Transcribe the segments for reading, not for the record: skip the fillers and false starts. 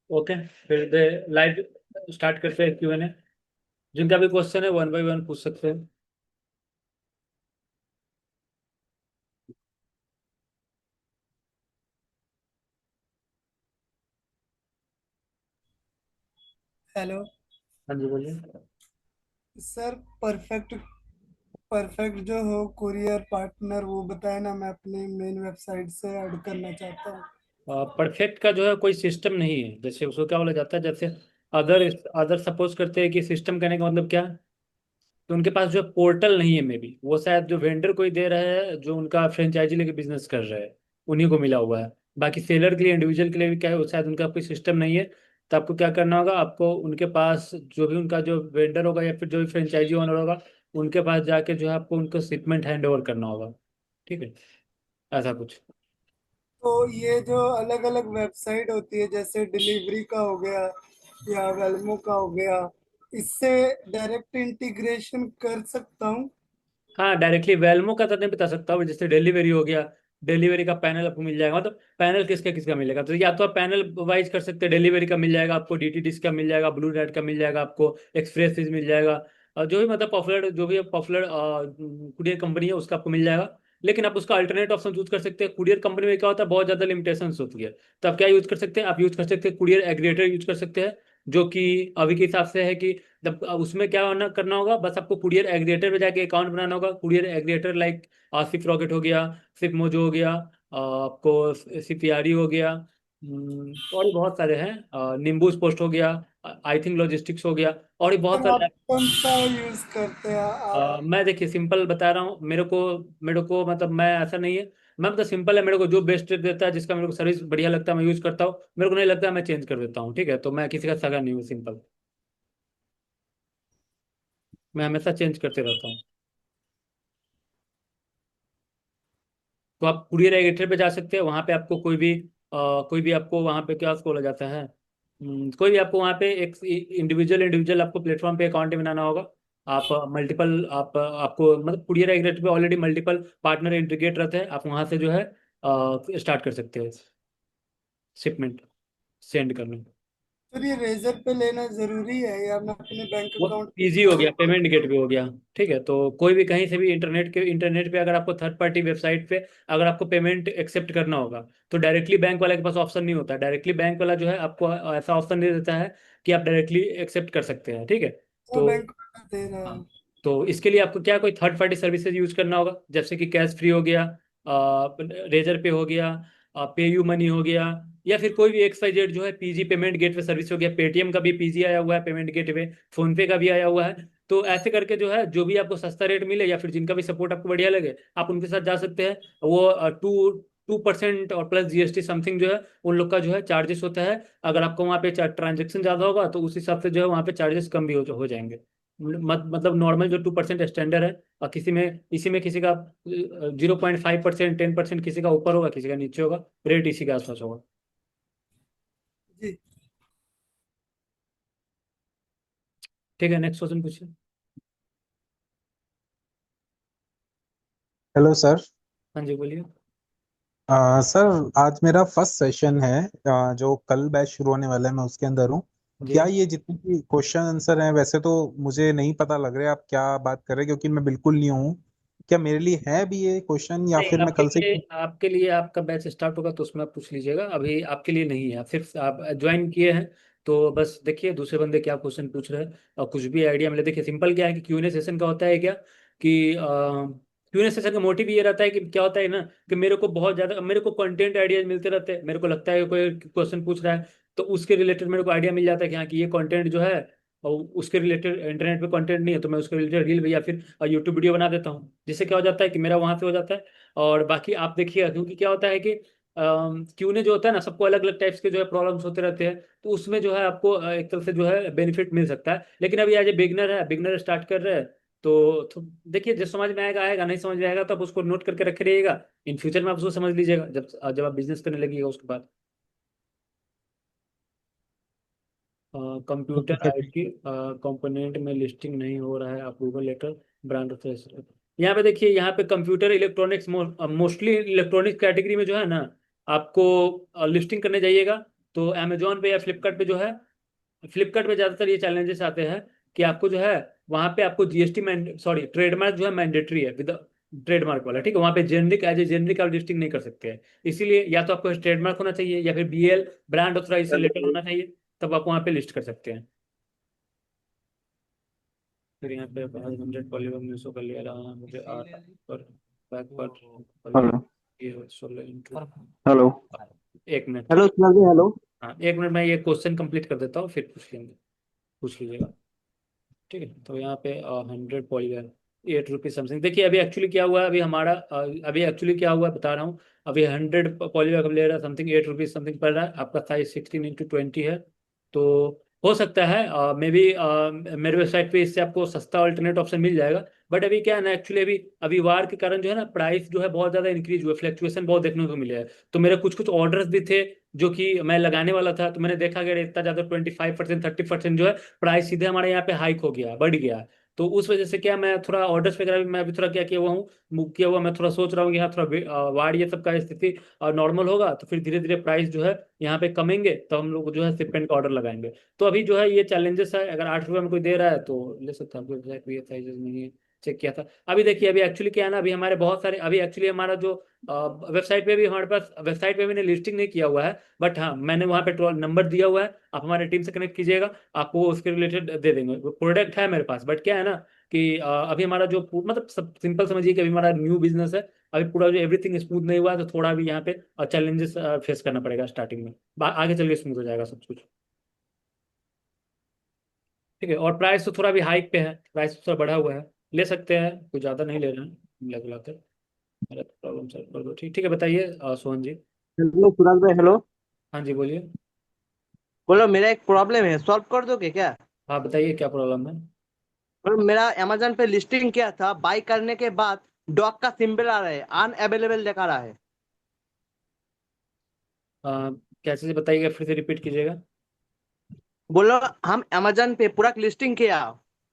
Okay, फिर दे live start करते हैं Q&A। जिनका भी क्वेश्चन है 1 बाय 1 पूछ सकते हैं। हेलो हाँ जी, बोलिए। सर। परफेक्ट परफेक्ट जो हो कुरियर पार्टनर वो बताए ना, मैं अपनी मेन वेबसाइट से ऐड करना चाहता हूँ। परफेक्ट का जो है कोई सिस्टम नहीं है, जैसे उसको क्या बोला जाता है, जैसे अदर अदर सपोज करते हैं कि सिस्टम कहने का मतलब क्या है, तो उनके पास जो पोर्टल नहीं है, मे बी वो शायद जो वेंडर कोई दे रहा है, जो उनका फ्रेंचाइजी लेके बिजनेस कर रहे हैं, उन्हीं को मिला हुआ है। बाकी सेलर के लिए, इंडिविजुअल के लिए भी क्या है, वो शायद उनका कोई सिस्टम नहीं है। तो आपको क्या करना होगा, आपको उनके पास जो भी उनका जो वेंडर होगा या फिर जो भी फ्रेंचाइजी ओनर होगा, उनके पास जाके जो है आपको उनको शिपमेंट हैंड ओवर करना होगा। ठीक है, ऐसा कुछ। तो ये जो अलग अलग वेबसाइट होती है, जैसे डिलीवरी का हो गया या वेलमो का हो गया, इससे डायरेक्ट इंटीग्रेशन कर सकता हूँ। हाँ, डायरेक्टली वेलमो का तो नहीं बता सकता हूँ, जैसे डिलीवरी हो गया, डिलीवरी का पैनल आपको मिल जाएगा। मतलब पैनल किसका किसका मिलेगा, तो या तो आप पैनल वाइज कर सकते हैं, डिलीवरी का मिल जाएगा आपको, डीटीडीसी का मिल जाएगा, ब्लू डार्ट का मिल जाएगा आपको, एक्सप्रेस फीस मिल जाएगा, और जो भी मतलब पॉपुलर, जो भी पॉपुलर कुरियर कंपनी है उसका आपको मिल जाएगा। लेकिन आप उसका अल्टरनेट ऑप्शन यूज कर सकते हैं। कुरियर कंपनी में क्या होता है, बहुत ज्यादा लिमिटेशंस होती है। तो आप क्या यूज कर सकते हैं, आप यूज कर सकते हैं कुरियर एग्रीगेटर यूज कर सकते हैं, जो कि अभी के हिसाब से है कि जब अब उसमें क्या होना करना होगा, बस आपको कुरियर एग्रीगेटर पे जाके अकाउंट बनाना होगा। Courier aggregator like Shiprocket हो गया, सिप मोजो हो गया, आपको सिपियारी हो गया, और भी बहुत सारे हैं, निम्बूस पोस्ट हो गया, आई थिंक लॉजिस्टिक्स हो गया, और भी बहुत सर सारे। आप कौन सा यूज करते हैं आप? मैं देखिए सिंपल बता रहा हूँ, मेरे को मतलब मैं ऐसा नहीं है। मैं मतलब सिंपल है, मेरे को जो बेस्ट देता है, जिसका मेरे को सर्विस बढ़िया लगता है, मैं यूज करता हूँ। मेरे को नहीं लगता है, मैं चेंज कर देता हूँ। ठीक है, तो मैं किसी का सगा नहीं हूँ, सिंपल। मैं हमेशा चेंज करते रहता हूँ। तो आप कुरियर एडिटर पे जा सकते हैं, वहाँ पे आपको कोई भी आपको वहाँ पे क्या उसको बोला जाता है, कोई भी आपको वहाँ पे एक इंडिविजुअल इंडिविजुअल आपको प्लेटफॉर्म पे अकाउंट बनाना होगा। आप मल्टीपल आपको मतलब कुरियर एग्रीगेटर पे ऑलरेडी मल्टीपल पार्टनर इंटीग्रेट रहते हैं, आप वहाँ से जो है स्टार्ट कर सकते हैं शिपमेंट सेंड करना। सर ये रेजर पे लेना जरूरी है या मैं अपने बैंक वो अकाउंट इजी हो गया, पेमेंट गेटवे हो गया। ठीक है, तो कोई भी कहीं से भी इंटरनेट पे अगर आपको थर्ड पार्टी वेबसाइट पे अगर आपको पेमेंट एक्सेप्ट करना होगा, तो डायरेक्टली बैंक वाले के पास ऑप्शन नहीं होता। डायरेक्टली बैंक वाला जो है आपको ऐसा ऑप्शन दे देता है कि आप डायरेक्टली एक्सेप्ट कर सकते हैं। ठीक है, वो तो बैंक दे रहा हाँ, है? तो इसके लिए आपको क्या कोई थर्ड पार्टी सर्विसेज यूज करना होगा, जैसे कि कैश फ्री हो गया, रेजर पे हो गया, पे यू मनी हो गया, या फिर कोई भी XYZ जो है पीजी पेमेंट गेटवे सर्विस हो गया। पेटीएम का भी पीजी आया हुआ है पेमेंट गेटवे, फोन पे का भी आया हुआ है। तो ऐसे करके जो है, जो भी आपको सस्ता रेट मिले या फिर जिनका भी सपोर्ट आपको बढ़िया लगे, आप उनके साथ जा सकते हैं। वो 2% और प्लस जीएसटी समथिंग जो है, उन लोग का जो है चार्जेस होता है। अगर आपको वहाँ पे ट्रांजेक्शन ज़्यादा होगा, तो उस हिसाब से जो है वहाँ पे चार्जेस कम भी हो जाएंगे। मतलब नॉर्मल जो 2% स्टैंडर्ड है, और इसी में किसी का 0.5%, 10%, किसी का ऊपर होगा, किसी का नीचे होगा। रेट इसी के आसपास होगा। जी। ठीक है, नेक्स्ट क्वेश्चन पूछिए। Hello sir. हाँ जी, बोलिए। सर आज मेरा फर्स्ट सेशन है। जो कल बैच शुरू होने वाला है मैं उसके अंदर हूँ। जी। क्या ये जितने भी क्वेश्चन आंसर हैं, वैसे तो मुझे नहीं पता लग रहा है आप क्या बात कर रहे हैं, क्योंकि मैं बिल्कुल न्यू हूँ। क्या मेरे लिए है भी ये क्वेश्चन, या नहीं, फिर मैं कल से? आपके लिए आपका बैच स्टार्ट होगा तो उसमें आप पूछ लीजिएगा। अभी आपके लिए नहीं है, आप सिर्फ आप ज्वाइन किए हैं। तो बस देखिए दूसरे बंदे क्या क्वेश्चन पूछ रहे हैं, और कुछ भी आइडिया मिले। देखिए सिंपल क्या है कि Q&A सेशन का होता है क्या, कि Q&A सेशन का मोटिव ये रहता है कि क्या होता है ना, कि मेरे को कंटेंट आइडियाज मिलते रहते हैं। मेरे को लगता है कि कोई क्वेश्चन पूछ रहा है, तो उसके रिलेटेड मेरे को आइडिया मिल जाता है कि हाँ, कि ये कंटेंट जो है, और उसके रिलेटेड इंटरनेट पे कंटेंट नहीं है, तो मैं उसके रिलेटेड रील या फिर यूट्यूब वीडियो बना देता हूँ, जिससे क्या हो जाता है कि मेरा वहां से हो जाता है। और बाकी आप देखिएगा, क्योंकि क्या होता है कि Q&A जो होता है ना, सबको अलग अलग टाइप्स के जो है प्रॉब्लम्स होते रहते हैं। तो उसमें जो है आपको एक तरफ से जो है बेनिफिट मिल सकता है। लेकिन अभी एज ए बिगनर है, बिगनर स्टार्ट कर रहे हैं, तो देखिए जो समझ में आएगा आएगा, नहीं समझ में आएगा तो आप उसको नोट करके रखे रहिएगा। इन फ्यूचर में आप उसको समझ लीजिएगा, जब जब आप बिजनेस करने लगिएगा उसके बाद। कंप्यूटर ठीक है, ठीक आईटी कंपोनेंट में लिस्टिंग नहीं हो रहा है, अप्रूवल लेटर, ब्रांड ऑथराइजेशन। यहाँ पे देखिए, यहाँ पे computer electronics, mostly electronics category में जो है ना, आपको लिस्टिंग करने जाइएगा। तो अमेजोन पे या फ्लिपकार्ट पे जो है, फ्लिपकार्ट पे ज़्यादातर ये चैलेंजेस आते हैं कि आपको जो है वहाँ पे आपको जीएसटी सॉरी ट्रेडमार्क जो है मैंडेटरी है, विद ट्रेडमार्क वाला, ठीक है। वहाँ पे जेनरिक एज ए जेनरिक आप लिस्टिंग नहीं कर सकते हैं। इसीलिए या तो आपको ट्रेडमार्क होना चाहिए या फिर बीएल ब्रांड ऑथराइजेशन लेटर होना चाहिए, तब आप वहाँ पे लिस्ट कर सकते हैं। फिर यहाँ पे 100 पॉलीगॉन में शो कर लिया रहा मुझे पर बैक पर हेलो। ये 16 हेलो। एक मिनट, ठीक हेलो है। सुना जी, हेलो। हाँ, एक मिनट मैं ये क्वेश्चन कंप्लीट कर देता हूँ, फिर पूछ लीजिएगा, ठीक है। तो यहाँ पे 100 पॉलीगॉन 8 रुपीज समथिंग। देखिए अभी एक्चुअली क्या हुआ है, अभी हमारा अभी एक्चुअली क्या हुआ है बता रहा हूँ। अभी 100 पॉलीगॉन ले रहा है समथिंग 8 रुपीज समथिंग पड़ रहा है। आपका साइज 16x20 है। तो हो सकता है मे बी मेरे वेबसाइट पे इससे आपको सस्ता अल्टरनेट ऑप्शन मिल जाएगा। बट अभी क्या है ना, एक्चुअली अभी अभी वार के कारण जो है ना, प्राइस जो है बहुत ज़्यादा इंक्रीज हुआ, फ्लक्चुएशन बहुत देखने को मिले है। तो मेरे कुछ कुछ ऑर्डर्स भी थे जो कि मैं लगाने वाला था, तो मैंने देखा कि अरे इतना ज़्यादा 25% 30% जो है प्राइस सीधे हमारे यहाँ पे हाइक हो गया, बढ़ गया। तो उस वजह से क्या, मैं थोड़ा ऑर्डर्स वगैरह भी मैं अभी थोड़ा क्या किया हुआ हूँ, मूव किया हुआ। मैं थोड़ा सोच रहा हूँ कि हाँ थोड़ा वार ये सब का स्थिति नॉर्मल होगा तो फिर धीरे धीरे प्राइस जो है यहाँ पे कमेंगे, तो हम लोग जो है शिपमेंट का ऑर्डर लगाएंगे। तो अभी जो है ये चैलेंजेस है, अगर 8 रुपये में कोई दे रहा है तो ले सकता है। आपको एग्जैक्ट भी साइजेस नहीं है, चेक किया था। अभी देखिए अभी एक्चुअली क्या है ना, अभी हमारे बहुत सारे, अभी एक्चुअली हमारा जो वेबसाइट पे भी, हमारे पास वेबसाइट पे भी ने लिस्टिंग नहीं किया हुआ है, बट हाँ मैंने वहाँ पे नंबर दिया हुआ है। आप हमारे टीम से कनेक्ट कीजिएगा, आपको उसके रिलेटेड दे देंगे। प्रोडक्ट है मेरे पास, बट क्या है ना कि अभी हमारा जो मतलब सब सिंपल समझिए कि अभी हमारा न्यू बिजनेस है। अभी पूरा जो एवरीथिंग स्मूथ नहीं हुआ है, तो थोड़ा भी यहाँ पे चैलेंजेस फेस करना पड़ेगा स्टार्टिंग में। आगे चल के स्मूथ हो जाएगा सब कुछ, ठीक है। और प्राइस तो थोड़ा भी हाइक पे है, प्राइस तो थोड़ा बढ़ा हुआ है, ले सकते हैं, कुछ ज़्यादा नहीं ले रहे हैं। मिला जुला कर मेरा प्रॉब्लम सॉल्व कर दो, ठीक ठीक है। बताइए सोहन जी। हेलो सूरज भाई, हेलो। हाँ जी बोलिए। बोलो, मेरा एक प्रॉब्लम है, सॉल्व कर दोगे क्या? हाँ बताइए क्या प्रॉब्लम है। बोलो, मेरा अमेजन पे लिस्टिंग किया था, बाई करने के बाद डॉग का सिंबल आ रहा है, अनअवेलेबल दिखा रहा है। कैसे से बताइएगा, फिर से रिपीट कीजिएगा। बोलो, हम अमेजन पे पूरा लिस्टिंग किया,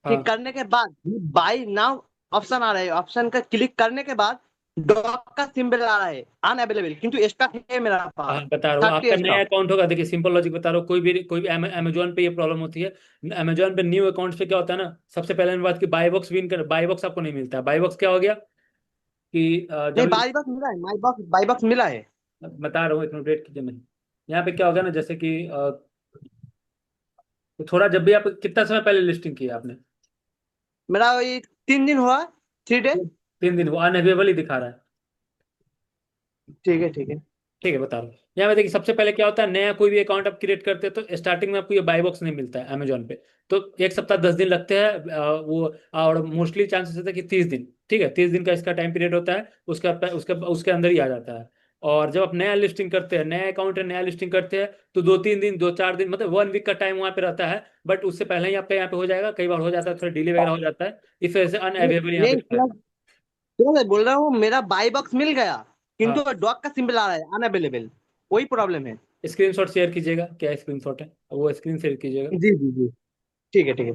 ठीक हाँ करने के बाद बाई नाउ ऑप्शन आ रहा है, ऑप्शन का क्लिक करने के बाद डॉग का सिंबल आ रहा है, अनअवेलेबल, किंतु स्टॉक है मेरा हाँ पास, बता रहा हूँ, आपका 30 नया स्टॉक। अकाउंट होगा। देखिए सिंपल लॉजिक बता रहा हूँ, कोई भी अमेजोन पे ये प्रॉब्लम होती है। अमेजोन पे न्यू अकाउंट पे क्या होता है ना, सबसे पहले बात की बाई बॉक्स विन कर, बाई बॉक्स आपको नहीं मिलता है। बाई बॉक्स क्या हो गया कि नहीं, जब, बाई बॉक्स मिला है, माई बॉक्स बाई बॉक्स मिला है। बता रहा हूँ, एक मिनट वेट कीजिए। नहीं, यहाँ पे क्या होगा ना, जैसे कि तो थोड़ा जब भी आप, कितना समय पहले लिस्टिंग किया आपने। मेरा वही 3 दिन हुआ, 3 डे। 3 दिन वो अनअवेलेबल ही दिखा रहा है। ठीक है, ठीक है। ठीक है बता रहा हूँ। यहाँ पे देखिए सबसे पहले क्या होता है, नया कोई भी अकाउंट आप क्रिएट करते हैं तो स्टार्टिंग में आपको ये बाई बॉक्स नहीं मिलता है अमेजोन पे। तो 1 सप्ताह 10 दिन लगते हैं वो, और मोस्टली चांसेस होता है कि 30 दिन, ठीक है। 30 दिन का इसका टाइम पीरियड होता है, उसके अंदर ही आ जाता है। और जब आप नया लिस्टिंग करते हैं, नया अकाउंट है, नया लिस्टिंग करते हैं, तो 2 3 दिन 2 4 दिन मतलब 1 वीक का टाइम वहाँ पे रहता है। बट उससे पहले ही आपका यहाँ पे हो जाएगा, कई बार हो जाता है, थोड़ा डिले वगैरह हो जाता है। इस वजह से नहीं अनअवेलेबल यहाँ पे नहीं, दिखा रहा है। सूरज बोल रहा हूँ, मेरा बाई बॉक्स मिल गया, हाँ, किंतु डॉग का सिंबल आ रहा है, अनअवेलेबल। वही प्रॉब्लम है। स्क्रीनशॉट शेयर कीजिएगा, क्या स्क्रीनशॉट है वो स्क्रीन शेयर कीजिएगा। जी जी जी। ठीक है, ठीक है।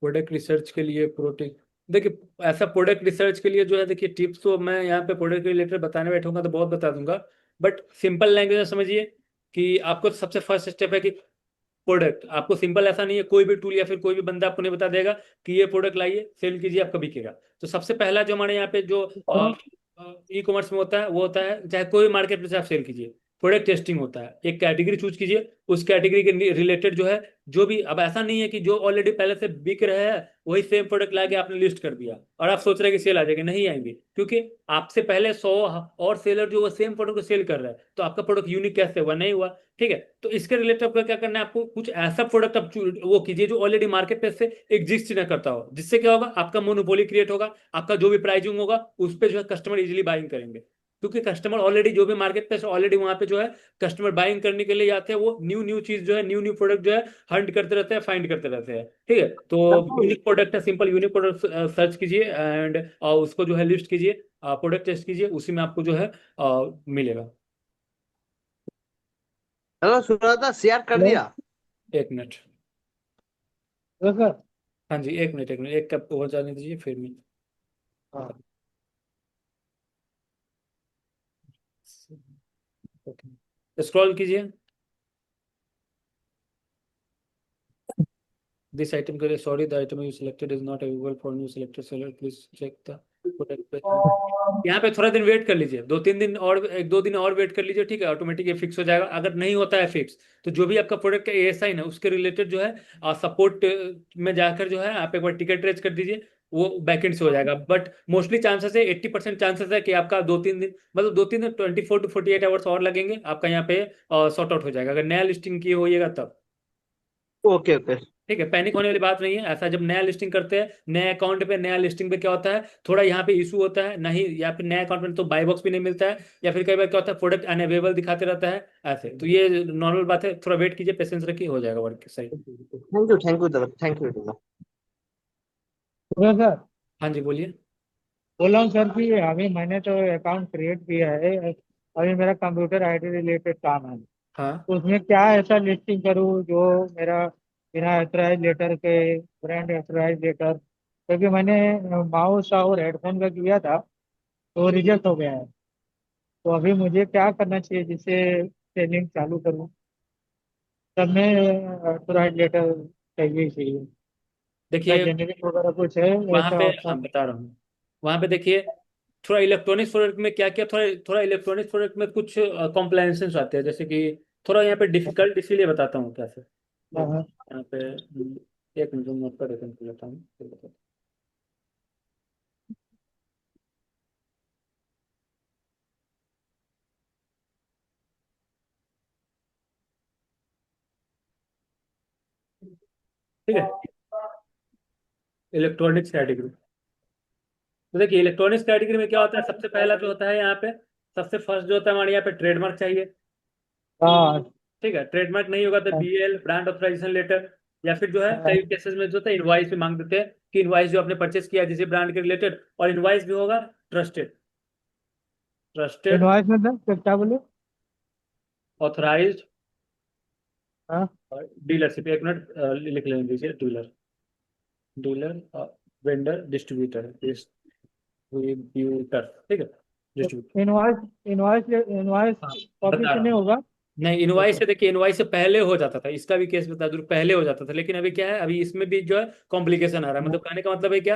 प्रोडक्ट रिसर्च के लिए प्रोटीन, देखिए ऐसा प्रोडक्ट रिसर्च के लिए जो है, देखिए टिप्स तो मैं यहाँ पे प्रोडक्ट के रिलेटेड बताने बैठूंगा तो बहुत बता दूंगा। बट सिंपल लैंग्वेज में समझिए कि आपको सबसे फर्स्ट स्टेप है कि प्रोडक्ट आपको सिंपल, ऐसा नहीं है कोई भी टूल या फिर कोई भी बंदा आपको नहीं बता देगा कि ये प्रोडक्ट लाइए सेल कीजिए आपका बिकेगा। तो सबसे पहला जो हमारे यहाँ पे जो ई कॉमर्स में होता है वो होता है, चाहे कोई मार्केट प्लेस आप सेल कीजिए, प्रोडक्ट टेस्टिंग होता है। एक कैटेगरी चूज कीजिए, उस कैटेगरी के रिलेटेड जो है, जो भी, अब ऐसा नहीं है कि जो ऑलरेडी पहले से बिक रहे हैं वही सेम प्रोडक्ट लाके आपने लिस्ट कर दिया और आप सोच रहे हैं कि सेल आ जाएगी, नहीं आएंगे। क्योंकि आपसे पहले 100 और सेलर जो वो सेम प्रोडक्ट को सेल कर रहे हैं, तो आपका प्रोडक्ट यूनिक कैसे हुआ, नहीं हुआ, ठीक है। तो इसके रिलेटेड आपको क्या करना है, आपको कुछ ऐसा प्रोडक्ट आप वो कीजिए जो ऑलरेडी मार्केट प्लेस से एग्जिस्ट ना करता हो, जिससे क्या होगा, आपका मोनोपोली क्रिएट होगा, आपका जो भी प्राइसिंग होगा उस पर जो है कस्टमर इजीली बाइंग करेंगे। क्योंकि कस्टमर ऑलरेडी जो भी मार्केट प्लेस ऑलरेडी वहां पे जो है कस्टमर बाइंग करने के लिए आते हैं, वो न्यू न्यू चीज जो है, न्यू न्यू प्रोडक्ट जो है हंट करते रहते हैं, फाइंड करते रहते हैं, ठीक है। तो यूनिक प्रोडक्ट है, सिंपल यूनिक प्रोडक्ट सर्च कीजिए एंड उसको जो है लिस्ट कीजिए, प्रोडक्ट टेस्ट कीजिए, उसी में आपको जो है मिलेगा। हेलो सूरज, शेयर कर हेलो। दिया। एक मिनट। सर। हाँ जी, एक मिनट एक कप और जाने दीजिए फिर मैं। हाँ। ओके, स्क्रॉल कीजिए। दिस आइटम के लिए sorry, the item you selected is not available for new selected seller, please check the product. यहाँ पे थोड़ा दिन वेट कर लीजिए, 2-3 दिन और, 1-2 दिन और वेट कर लीजिए, ठीक है, ऑटोमेटिक ये फिक्स हो जाएगा। अगर नहीं होता है फिक्स, तो जो भी आपका प्रोडक्ट का एएसआई ना, उसके रिलेटेड जो है सपोर्ट में जाकर जो है आप एक बार टिकट रेज कर दीजिए, वो बैकएंड से हो जाएगा। बट मोस्टली चांसेस है, 80% चांसेस है कि आपका 2-3 दिन, मतलब 2-3 दिन, 24 to 48 आवर्स और लगेंगे, आपका यहाँ पे सॉर्ट आउट हो जाएगा, अगर नया लिस्टिंग किए होइएगा तब। Okay okay. ठीक है, पैनिक होने वाली बात नहीं है। ऐसा जब नया लिस्टिंग करते हैं, नए अकाउंट पे, नया लिस्टिंग पे क्या होता है, थोड़ा यहाँ पे इशू होता है नहीं, या फिर नया अकाउंट में तो बाय बॉक्स भी नहीं मिलता है, या फिर कई बार क्या होता है प्रोडक्ट अनअवेलेबल दिखाते रहता है, ऐसे। तो ये नॉर्मल बात है, थोड़ा वेट कीजिए, पेशेंस रखिए, हो जाएगा वर्क सही। थैंक यू दादा, थैंक यू दादा। बोलो सर। हाँ जी, बोलिए। बोला हूँ सर कि अभी मैंने तो अकाउंट क्रिएट किया है, अभी मेरा कंप्यूटर आईडी रिलेटेड काम है, हाँ, तो उसमें क्या ऐसा लिस्टिंग करूँ जो मेरा बिना एथराइज लेटर के, ब्रांड एथराइज लेटर, क्योंकि मैंने माउस और हेडफोन का किया था तो रिजेक्ट हो गया है। तो अभी मुझे क्या करना चाहिए जिससे सेलिंग चालू करूँ? सब में एथराइज लेटर चाहिए ही चाहिए, या देखिए जेनेरिक वगैरह कुछ है वहाँ ऐसा पे, हाँ ऑप्शन? बता रहा हूँ, वहाँ पे देखिए थोड़ा इलेक्ट्रॉनिक्स प्रोडक्ट में क्या क्या, थोड़ा थोड़ा इलेक्ट्रॉनिक्स प्रोडक्ट में कुछ कॉम्प्लायंसेस आते हैं, जैसे कि थोड़ा यहाँ पे डिफिकल्ट, इसीलिए बताता हूँ कैसे। हाँ देखो हाँ। यहाँ पे एक मिनट नोट कर लेता हूँ, फिर बताता हूँ। ठीक है, इलेक्ट्रॉनिक्स कैटेगरी। तो देखिए इलेक्ट्रॉनिक्स कैटेगरी में क्या होता है, सबसे पहला जो होता है यहाँ पे, सबसे फर्स्ट जो होता है हमारे यहाँ पे ट्रेडमार्क चाहिए। हाँ ठीक है, ट्रेडमार्क नहीं होगा तो हाँ बीएल, ब्रांड ऑथराइजेशन लेटर, या फिर जो है हाँ। कई केसेस में जो होता है इनवाइस भी मांग देते हैं, कि इनवाइस जो आपने परचेस किया है किसी ब्रांड के रिलेटेड, और इनवाइस भी होगा ट्रस्टेड, ट्रस्टेड, इनवॉइस मतलब क्या बोले? ऑथराइज्ड, हाँ। और डीलरशिप। एक मिनट लिख लेने दीजिए, dealer, dealer, vendor, distributor, distributor, ठीक है, डिस्ट्रीब्यूटर। इनवॉइस इनवॉइस इनवॉइस हाँ, कॉपी बता से रहा नहीं हूँ। होगा? नहीं, इनवाइस ओके। से देखिए, इनवाइस से पहले हो जाता था, इसका भी केस बता दूं, पहले हो जाता था, लेकिन अभी क्या है, अभी इसमें भी जो है कॉम्प्लिकेशन आ रहा है। मतलब कहने का मतलब है क्या,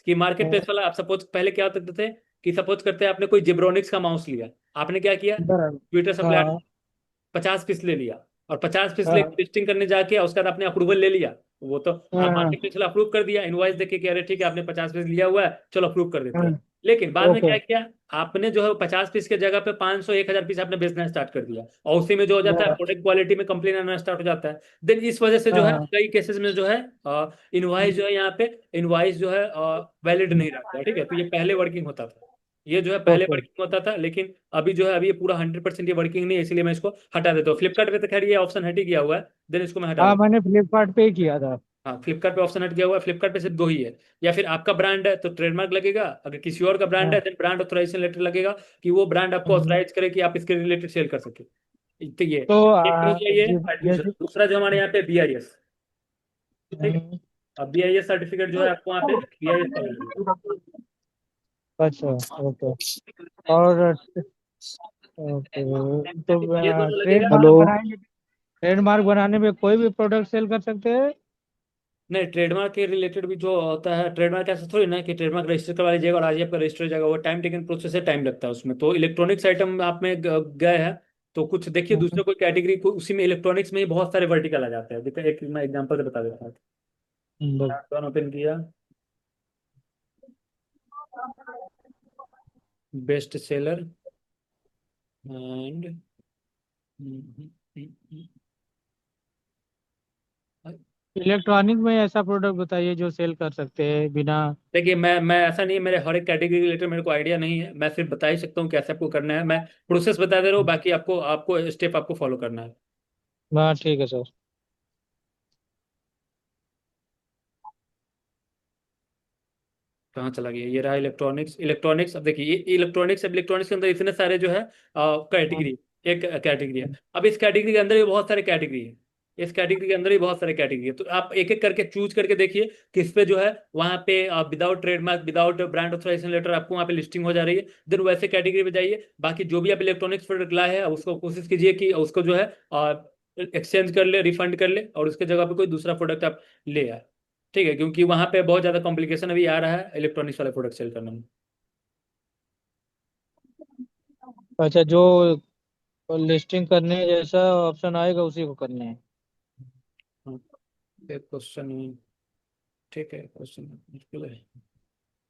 कि मार्केट प्लेस वाला, आप सपोज पहले क्या होते थे, कि सपोज करते हैं आपने कोई जिब्रोनिक्स का माउस लिया, आपने क्या किया, बराबर। ट्विटर सप्लायर हाँ 50 पीस ले लिया, और 50 पीस हाँ लेके लिस्टिंग करने जाके उसके बाद आपने अप्रूवल ले लिया, वो तो हाँ हाँ मार्केट प्लेस वाला अप्रूव कर दिया, इनवाइस देखे कि अरे ठीक है आपने 50 पीस लिया हुआ है, चलो अप्रूव कर देते हाँ। हैं। लेकिन बाद में ओके। क्या किया, आपने जो है 50 पीस के जगह पे 500-1,000 पीस आपने बेचना स्टार्ट कर दिया, और उसी में जो हो जाता है बराबर। प्रोडक्ट क्वालिटी में कंप्लेन आना स्टार्ट हो जाता है। देन इस वजह से हाँ जो है हाँ। कई केसेस में जो है इनवाइस जो है यहाँ पे, इनवाइस जो है वैलिड नहीं रहता है। ठीक है, तो ये पहले वर्किंग होता था, ये जो है पहले ओके। वर्किंग होता था, लेकिन अभी जो है, अभी ये पूरा 100% ये वर्किंग नहीं है, इसलिए मैं इसको हटा देता हूँ। फ्लिपकार्ट पे तो खैर ये ऑप्शन हट ही गया हुआ है, देन इसको मैं हटा हाँ देता मैंने फ्लिपकार्ट पे ही किया था। हूँ। हाँ, फ्लिपकार्ट पे ऑप्शन हट गया हुआ है, फ्लिपकार्ट पे सिर्फ दो ही है, या फिर आपका ब्रांड है तो ट्रेडमार्क लगेगा, अगर किसी और का ब्रांड हाँ है देन ब्रांड ऑथराइजेशन लेटर लगेगा, कि वो ब्रांड आपको हाँ। ऑथराइज करे कि आप इसके रिलेटेड सेल कर सके। तो ये तो एक तो हो गया ये एडमिशन, जैसे दूसरा जो हमारे यहाँ पे बीआईएस। ठीक है, हम्म, अब बीआईएस सर्टिफिकेट जो है आपको वहाँ पे बीआईएस का मिलेगा। अच्छा। ओके। और ओके, तो ये दोनों लगेगा। ट्रेडमार्क बनाएंगे, ट्रेडमार्क बनाने में कोई भी प्रोडक्ट सेल कर सकते हैं? नहीं, ट्रेडमार्क के रिलेटेड भी जो होता है, ट्रेडमार्क ऐसा थोड़ी ना कि ट्रेडमार्क रजिस्टर करवा लीजिएगा और आज ही आपका रजिस्टर हो जाएगा, वो टाइम टेकन प्रोसेस है, टाइम लगता है उसमें। तो इलेक्ट्रॉनिक्स आइटम आप में गए हैं, तो कुछ देखिए हम्म, दूसरे कोई कैटेगरी को, उसी में इलेक्ट्रॉनिक्स में ही बहुत सारे वर्टिकल आ जाते हैं। देखिए एक मैं एग्जांपल से बता देता हूँ। बस। ओपन किया, बेस्ट सेलर एंड, इलेक्ट्रॉनिक में ऐसा प्रोडक्ट बताइए जो सेल कर सकते हैं बिना। देखिए मैं ऐसा नहीं है, मेरे हर एक कैटेगरी रिलेटेड मेरे को आइडिया नहीं है, मैं सिर्फ बता ही सकता हूँ कैसे आपको करना है, मैं प्रोसेस बता दे रहा हूँ, बाकी आपको आपको स्टेप आपको फॉलो करना है। हाँ ठीक है सर। कहाँ चला गया, ये रहा इलेक्ट्रॉनिक्स। इलेक्ट्रॉनिक्स, अब देखिए ये इलेक्ट्रॉनिक्स, अब इलेक्ट्रॉनिक्स के अंदर इतने सारे जो है हाँ, कैटेगरी, एक कैटेगरी है। अब इस कैटेगरी के अंदर भी बहुत सारे कैटेगरी है। इस कैटेगरी के अंदर ही बहुत सारे कैटेगरी है, तो आप एक एक करके चूज करके देखिए किस पे जो है वहां पे without trademark, without brand authorization letter आपको वहां पे लिस्टिंग हो जा रही है, देन वैसे कैटेगरी पे जाइए। बाकी जो भी आप इलेक्ट्रॉनिक्स प्रोडक्ट लाए हैं उसको कोशिश कीजिए कि उसको जो है एक्सचेंज कर ले, रिफंड कर ले, और उसके जगह पे कोई दूसरा प्रोडक्ट आप ले आए। ठीक है, क्योंकि वहां पे बहुत ज्यादा कॉम्प्लिकेशन अभी आ रहा है इलेक्ट्रॉनिक्स वाले प्रोडक्ट सेल करने में। अच्छा, जो लिस्टिंग करने जैसा ऑप्शन आएगा उसी को करना है। हाँ, एक क्वेश्चन। ठीक है, क्वेश्चन मुश्किल है।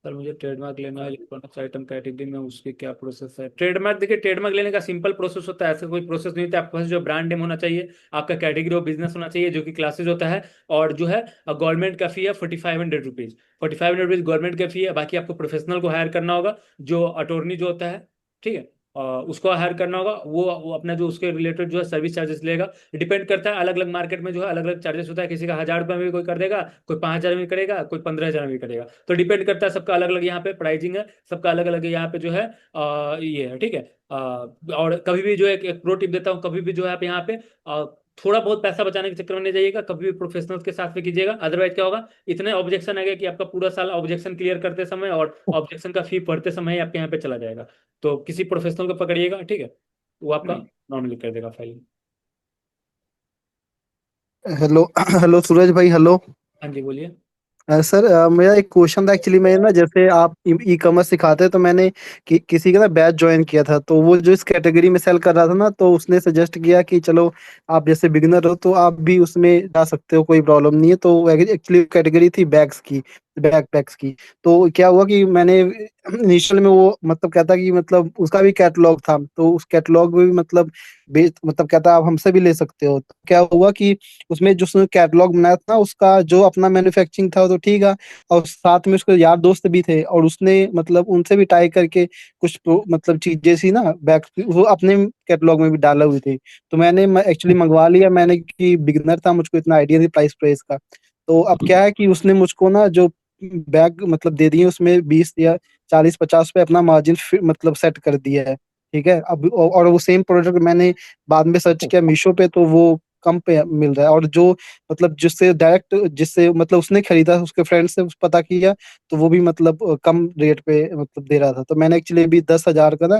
सर मुझे ट्रेडमार्क लेना है इलेक्ट्रॉनिक्स आइटम कैटेगरी में, उसकी क्या प्रोसेस है? ट्रेडमार्क देखिए, ट्रेडमार्क लेने का सिंपल प्रोसेस होता है, ऐसा कोई प्रोसेस नहीं होता है। आपके पास जो ब्रांड नेम होना चाहिए, आपका कैटेगरी ऑफ बिजनेस होना चाहिए जो कि क्लासेज होता है, और जो है गवर्नमेंट का फी है 4500 रुपीज। 4500 रुपीज गवर्नमेंट का फी है। बाकी आपको प्रोफेशनल को हायर करना होगा, जो अटॉर्नी जो होता है, ठीक है, उसको हायर करना होगा। वो अपना जो उसके रिलेटेड जो है सर्विस चार्जेस लेगा। डिपेंड करता है, अलग अलग मार्केट में जो है अलग अलग चार्जेस होता है। किसी का 1000 रुपये में भी कोई कर देगा, कोई 5000 में भी करेगा, कोई 15000 में भी करेगा। तो डिपेंड करता है, सबका अलग अलग यहाँ पे प्राइसिंग है, सबका अलग अलग यहाँ पे जो है ये है, ठीक है। और कभी भी जो है एक प्रो टिप देता हूँ, कभी भी जो है आप यहाँ पे थोड़ा बहुत पैसा बचाने के चक्कर में नहीं जाइएगा, कभी भी प्रोफेशनल्स के साथ में कीजिएगा। अदरवाइज क्या होगा, इतने ऑब्जेक्शन आएगा कि आपका पूरा साल ऑब्जेक्शन क्लियर करते समय और ऑब्जेक्शन का फी भरते समय ही आपके यहाँ पे चला जाएगा। तो किसी प्रोफेशनल को पकड़िएगा, ठीक है, वो आपका नॉर्मली कर देगा फाइल। हेलो। हेलो सूरज भाई, हेलो। हाँ जी, बोलिए। सर, मेरा एक क्वेश्चन था। एक्चुअली मैं ना, जैसे आप ई कॉमर्स सिखाते हैं, तो मैंने किसी का ना बैच ज्वाइन किया था। तो वो जो इस कैटेगरी में सेल कर रहा था ना, तो उसने सजेस्ट किया कि चलो आप जैसे बिगिनर हो तो आप भी उसमें जा सकते हो, कोई प्रॉब्लम नहीं है। तो एक्चुअली कैटेगरी थी बैग्स की, बैकपैक्स की। तो क्या हुआ कि मैंने इनिशियल में वो मतलब कहता कि मतलब उसका भी कैटलॉग था, तो उस कैटलॉग में भी मतलब मतलब कहता आप हमसे भी ले सकते हो। तो क्या हुआ कि उसमें जो उसने कैटलॉग बनाया था ना, उसका जो अपना मैन्युफैक्चरिंग था वो तो ठीक है, और साथ में उसके यार दोस्त भी थे, और उसने मतलब उनसे भी टाई करके कुछ मतलब चीजें सी ना बैग वो अपने कैटलॉग में भी डाला हुई थी। तो मैंने एक्चुअली मंगवा लिया मैंने, कि बिगनर था, मुझको इतना आइडिया नहीं प्राइस प्राइस का। तो अब क्या है कि उसने मुझको ना जो बैग मतलब दे दिए, उसमें 20 या 40-50 पे अपना मार्जिन मतलब सेट कर दिया है। ठीक है। अब और वो सेम प्रोडक्ट मैंने बाद में सर्च किया मीशो पे, तो वो कम पे मिल रहा है। और जो मतलब जिससे डायरेक्ट, जिससे मतलब उसने खरीदा, उसके फ्रेंड से पता किया, तो वो भी मतलब कम रेट पे मतलब दे रहा था। तो मैंने एक्चुअली अभी 10,000 का ना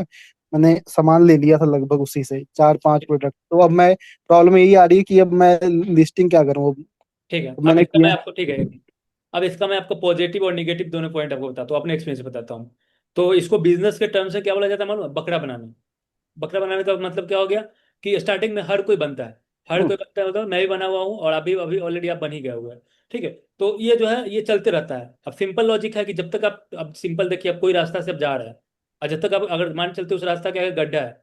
मैंने सामान ले लिया था लगभग उसी से 4-5 प्रोडक्ट। तो अब मैं प्रॉब्लम यही आ रही है कि अब मैं लिस्टिंग क्या करूँ। ठीक है, तो अब मैंने इसका मैं किया। आपको, ठीक है, अब इसका मैं आपको पॉजिटिव और निगेटिव दोनों पॉइंट आपको बताता हूँ, अपने एक्सपीरियंस से बताता हूँ। तो इसको बिजनेस के टर्म से क्या बोला जाता है मालूम है? बकरा बनाना। बकरा बनाने का मतलब क्या हो गया कि स्टार्टिंग में हर कोई बनता है, हर कोई बनता है, मतलब मैं भी बना हुआ हूँ, और अभी अभी ऑलरेडी आप बन ही गए हुए हैं। ठीक है, तो ये जो है ये चलते रहता है। अब सिंपल लॉजिक है कि जब तक आप, अब सिंपल देखिए, अब कोई रास्ता से आप जा रहे हैं, और जब तक आप अगर मान चलते उस रास्ता के आगे गड्ढा है,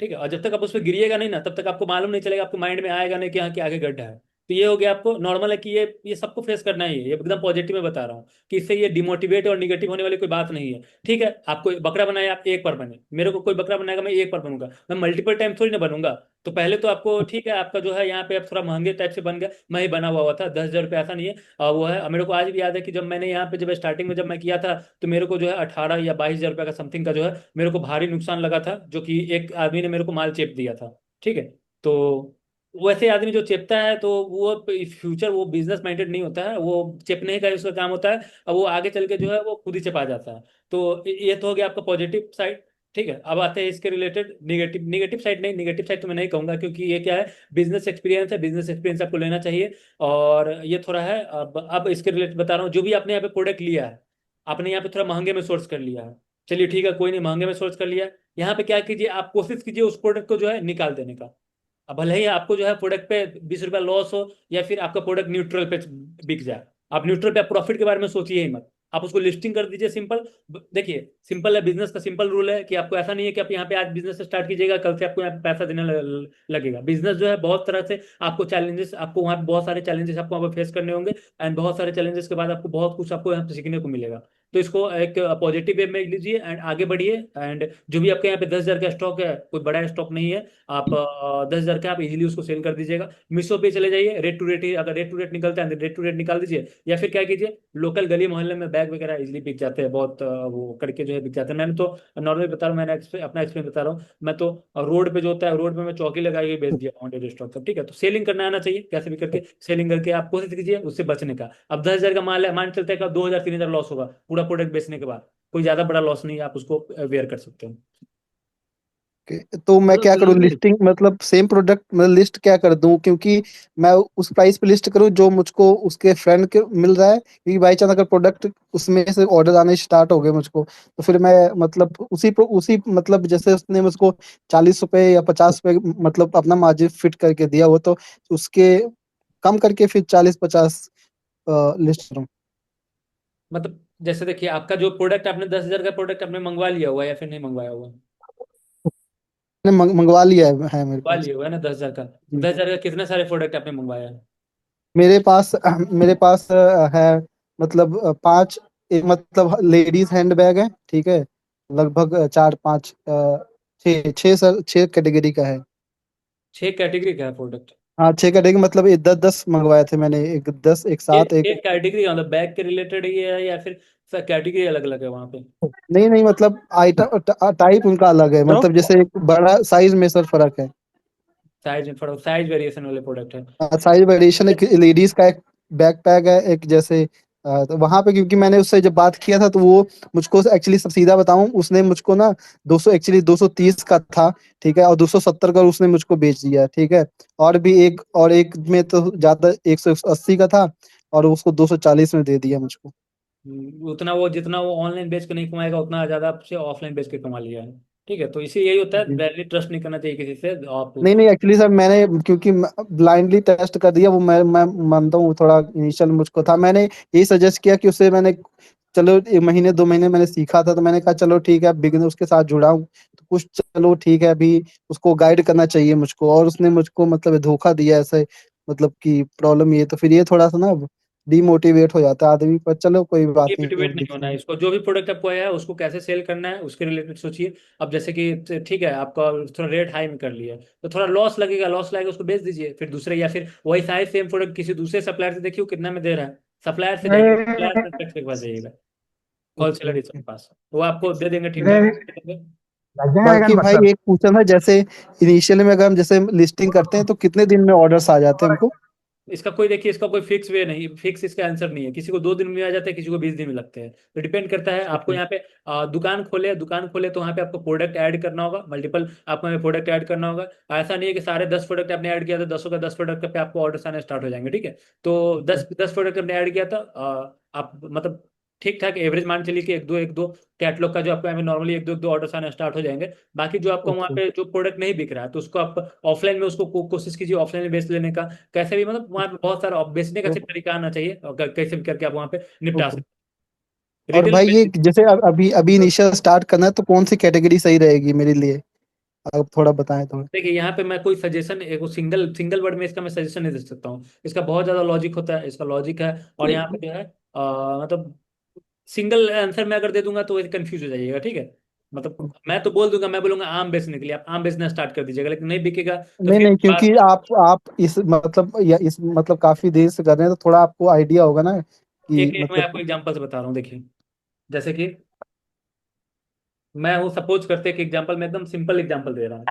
ठीक है, और जब तक आप उस पर गिरिएगा नहीं ना, तब तक आपको मालूम नहीं चलेगा, आपके माइंड में आएगा नहीं कि हाँ कि आगे गड्ढा है। तो ये हो गया, आपको नॉर्मल है कि ये सबको फेस करना ही है। ये एकदम पॉजिटिव में बता रहा हूँ कि इससे ये डिमोटिवेट और निगेटिव होने वाली कोई बात नहीं है। ठीक है, आपको बकरा बनाया, आप एक बार बने, मेरे को कोई बकरा बनाएगा मैं एक बार बनूंगा, मैं मल्टीपल टाइम थोड़ी ना बनूंगा। तो पहले तो आपको, ठीक है, आपका जो है यहाँ पे अब थोड़ा महंगे टाइप से बन गया, मैं ही बना हुआ था, 10,000 रुपये, ऐसा नहीं है। वो है, मेरे को आज भी याद है कि जब मैंने यहाँ पे जब स्टार्टिंग में जब मैं किया था, तो मेरे को जो है 18 या 22 हजार रुपये का समथिंग का जो है मेरे को भारी नुकसान लगा था, जो कि एक आदमी ने मेरे को माल चेप दिया था। ठीक है, तो वैसे आदमी जो चेपता है, तो वो फ्यूचर वो बिजनेस माइंडेड नहीं होता है, वो चेपने का उसका काम होता है, अब वो आगे चल के जो है वो खुद ही चपा जाता है। तो ये तो हो गया आपका पॉजिटिव साइड। ठीक है, अब आते हैं इसके रिलेटेड निगेटिव। निगेटिव साइड नहीं, निगेटिव साइड तो मैं नहीं कहूंगा, क्योंकि ये क्या है, बिजनेस एक्सपीरियंस है, बिजनेस एक्सपीरियंस आपको लेना चाहिए। और ये थोड़ा है, अब इसके रिलेटेड बता रहा हूँ, जो भी आपने यहाँ पे प्रोडक्ट लिया है, आपने यहाँ पे थोड़ा महंगे में सोर्स कर लिया है, चलिए ठीक है, कोई नहीं, महंगे में सोर्स कर लिया है। यहाँ पे क्या कीजिए, आप कोशिश कीजिए उस प्रोडक्ट को जो है निकाल देने का। अब भले ही आपको जो है प्रोडक्ट पे 20 रुपया लॉस हो, या फिर आपका प्रोडक्ट न्यूट्रल पे बिक जाए, आप न्यूट्रल पे प्रॉफिट के बारे में सोचिए ही मत। आप उसको लिस्टिंग कर दीजिए सिंपल। देखिए, सिंपल है, बिजनेस का सिंपल रूल है कि आपको ऐसा नहीं है कि आप यहाँ पे आज बिजनेस स्टार्ट कीजिएगा, कल से आपको यहाँ पे पैसा देने लगेगा। बिजनेस जो है बहुत तरह से आपको चैलेंजेस, आपको वहाँ पे बहुत सारे चैलेंजेस आपको वहाँ पे फेस करने होंगे, एंड बहुत सारे चैलेंजेस के बाद आपको बहुत कुछ आपको यहाँ पे सीखने को मिलेगा। तो इसको एक पॉजिटिव वे में लीजिए एंड आगे बढ़िए। एंड जो भी आपके यहाँ पे 10,000 का स्टॉक है, कोई बड़ा स्टॉक नहीं है, आप 10,000 का आप इजीली उसको सेल कर दीजिएगा। मीशो पे चले जाइए, रेट टू रेट ही, अगर रेट टू रेट निकलता है तो रेट टू रेट निकाल दीजिए, या फिर क्या कीजिए, लोकल गली मोहल्ले में बैग वगैरह इजीली बिक जाते हैं, बहुत वो करके जो है बिक जाते हैं। मैंने तो नॉर्मली बता रहा हूँ, मैंने अपना एक्सपीरियंस बता रहा हूँ, मैं तो रोड पे जो होता है, रोड पे मैं चौकी लगा के बेच दिया हूँ डेली स्टॉक सब। ठीक है, तो सेलिंग करना आना चाहिए, कैसे भी करके सेलिंग करके आप कोशिश कीजिए उससे बचने का। अब 10,000 का माल है, मान चलते हैं कि 2,000 3,000 लॉस होगा पूरा प्रोडक्ट बेचने के बाद, कोई ज्यादा बड़ा लॉस नहीं है, आप उसको वेयर कर सकते हो। तो मैं मतलब क्या करूँ, जरूरी लिस्टिंग मतलब सेम प्रोडक्ट मतलब लिस्ट क्या कर दूं, क्योंकि मैं उस प्राइस पे लिस्ट करूं जो मुझको उसके फ्रेंड के मिल रहा है, क्योंकि बाई चांस अगर प्रोडक्ट उसमें से ऑर्डर आने स्टार्ट हो गए मुझको, तो फिर मैं मतलब उसी मतलब जैसे उसने मुझको 40 रुपए या 50 रुपए मतलब अपना मार्जिन फिट करके दिया, वो तो उसके कम करके फिर 40-50 लिस्ट करूँ। मतलब जैसे देखिए, आपका जो प्रोडक्ट आपने 10,000 का प्रोडक्ट आपने मंगवा लिया हुआ है या फिर नहीं मंगवाया हुआ है? मैंने मंगवा लिया है मेरे मंगवा पास। लिया हुआ है ना 10,000 का, तो जी। 10,000 का कितने सारे प्रोडक्ट आपने मंगवाया है? मेरे पास है मतलब पांच, एक मतलब लेडीज हैंडबैग है, ठीक है, लगभग चार पांच छः छः सर 6 कैटेगरी का है। 6 कैटेगरी का है प्रोडक्ट? हाँ 6 कैटेगरी, मतलब ये 10-10 मंगवाए थे मैंने, एक 10 एक ये साथ एक। एक कैटेगरी मतलब बैग के रिलेटेड ही है या फिर कैटेगरी अलग अलग है वहाँ पे? नहीं नहीं, मतलब आइटम टाइप उनका अलग है, तो मतलब जैसे एक बड़ा साइज में सर फर्क है। साइज में थोड़ा साइज वेरिएशन वाले प्रोडक्ट है। साइज वेरिएशन, एक लेडीज का एक बैकपैक है, एक जैसे तो वहां पे क्योंकि मैंने उससे जब बात किया था तो वो मुझको एक्चुअली सब सीधा बताऊं, उसने मुझको ना 200 एक्चुअली 230 का था, ठीक है, और 270 का उसने मुझको बेच दिया, ठीक है। और एक में तो ज्यादा 180 का था, और उसको 240 में दे दिया मुझको। उतना वो जितना वो ऑनलाइन बेच के नहीं कमाएगा उतना ज्यादा आपसे ऑफलाइन बेच के कमा लिया है। ठीक है, तो इसी यही होता है, जी। ब्लाइंडली ट्रस्ट नहीं करना चाहिए किसी से आप। नहीं नहीं, एक्चुअली सर मैंने क्योंकि ब्लाइंडली टेस्ट कर दिया, वो मैं मानता हूँ थोड़ा इनिशियल मुझको था, मैंने यही सजेस्ट किया कि उससे मैंने चलो 1 महीने 2 महीने मैंने सीखा था, तो मैंने कहा चलो ठीक है, बिगिनर उसके साथ जुड़ा हूँ तो कुछ चलो ठीक है, अभी उसको गाइड करना चाहिए मुझको, और उसने मुझको मतलब धोखा दिया ऐसे, मतलब कि प्रॉब्लम ये, तो फिर ये थोड़ा सा ना डिमोटिवेट हो जाता है आदमी, पर चलो कोई बात नहीं, मोटिवेट अब नहीं होना है, देखिए। इसको जो भी प्रोडक्ट आपको आया है उसको कैसे सेल करना है उसके रिलेटेड सोचिए। अब जैसे कि ठीक है, आपका थोड़ा रेट हाई में कर लिया तो थोड़ा लॉस लगेगा, लॉस लगेगा उसको बेच दीजिए फिर दूसरे, या फिर वही साइज सेम प्रोडक्ट किसी दूसरे सप्लायर से देखिए वो कितना में दे रहा है, सप्लायर से जाइए, सप्लायर कॉन्टेक्ट के पास जाइएगा, ओके होलसेलर के ओके। पास वो आपको दे देंगे ठीक ठाक दे देंगे। बाकी भाई एक पूछना था, जैसे इनिशियली में अगर हम जैसे लिस्टिंग करते हैं तो कितने दिन में ऑर्डर्स आ जाते हैं हमको? इसका कोई देखिए, इसका कोई फिक्स वे नहीं, फिक्स इसका आंसर नहीं है, किसी को 2 दिन में आ जाता है, किसी को 20 दिन में लगते हैं, तो डिपेंड करता है। आपको ओके यहाँ पे दुकान खोले तो वहाँ पे आपको प्रोडक्ट ऐड करना होगा, मल्टीपल आपको यहाँ प्रोडक्ट ऐड करना होगा। ऐसा नहीं है कि सारे 10 प्रोडक्ट आपने ऐड किया तो 10 का 10 प्रोडक्ट पे आपको ऑर्डर आने स्टार्ट हो जाएंगे। ठीक है, तो ओके 10 प्रोडक्ट आपने ऐड किया था, आप मतलब ठीक ठाक एवरेज मान चलिए कि एक दो कैटलॉग का जो आपको नॉर्मली एक दो ऑर्डर आने स्टार्ट हो जाएंगे। बाकी जो आपको वहाँ ओके पे जो प्रोडक्ट नहीं बिक रहा है तो उसको आप ऑफलाइन में उसको कोशिश कीजिए ऑफलाइन में बेच लेने का। कैसे भी मतलब वहाँ पे बहुत सारा बेचने का सिर्फ तरीका आना चाहिए, और कैसे भी करके आप वहाँ पे निपटा ओके। सकते हैं और रिटेल भाई ये में। जैसे अभी अभी इनिशियल स्टार्ट करना है तो कौन सी कैटेगरी सही रहेगी मेरे लिए, आप थोड़ा बताएं थोड़ा। देखिए, यहाँ पे मैं कोई सजेशन एक सिंगल सिंगल वर्ड में इसका मैं सजेशन नहीं दे सकता हूँ, इसका बहुत ज्यादा लॉजिक होता है, इसका लॉजिक है। और यहाँ पे जो है मतलब सिंगल आंसर मैं अगर दे दूंगा तो कंफ्यूज हो जाइएगा। ठीक है, मतलब मैं तो बोल दूंगा, मैं बोलूंगा आम बेचने के लिए आप आम बेचना स्टार्ट कर दीजिएगा, लेकिन नहीं बिकेगा तो नहीं फिर नहीं, बाद क्योंकि में। आप इस मतलब या इस मतलब काफी देर से कर रहे हैं, तो थोड़ा आपको आइडिया होगा ना कि एक मैं आपको मतलब। एग्जांपल से बता रहा हूँ, देखिए जैसे कि मैं हूँ, सपोज करते हैं कि एग्जांपल, मैं एकदम सिंपल एग्जांपल दे रहा हूँ।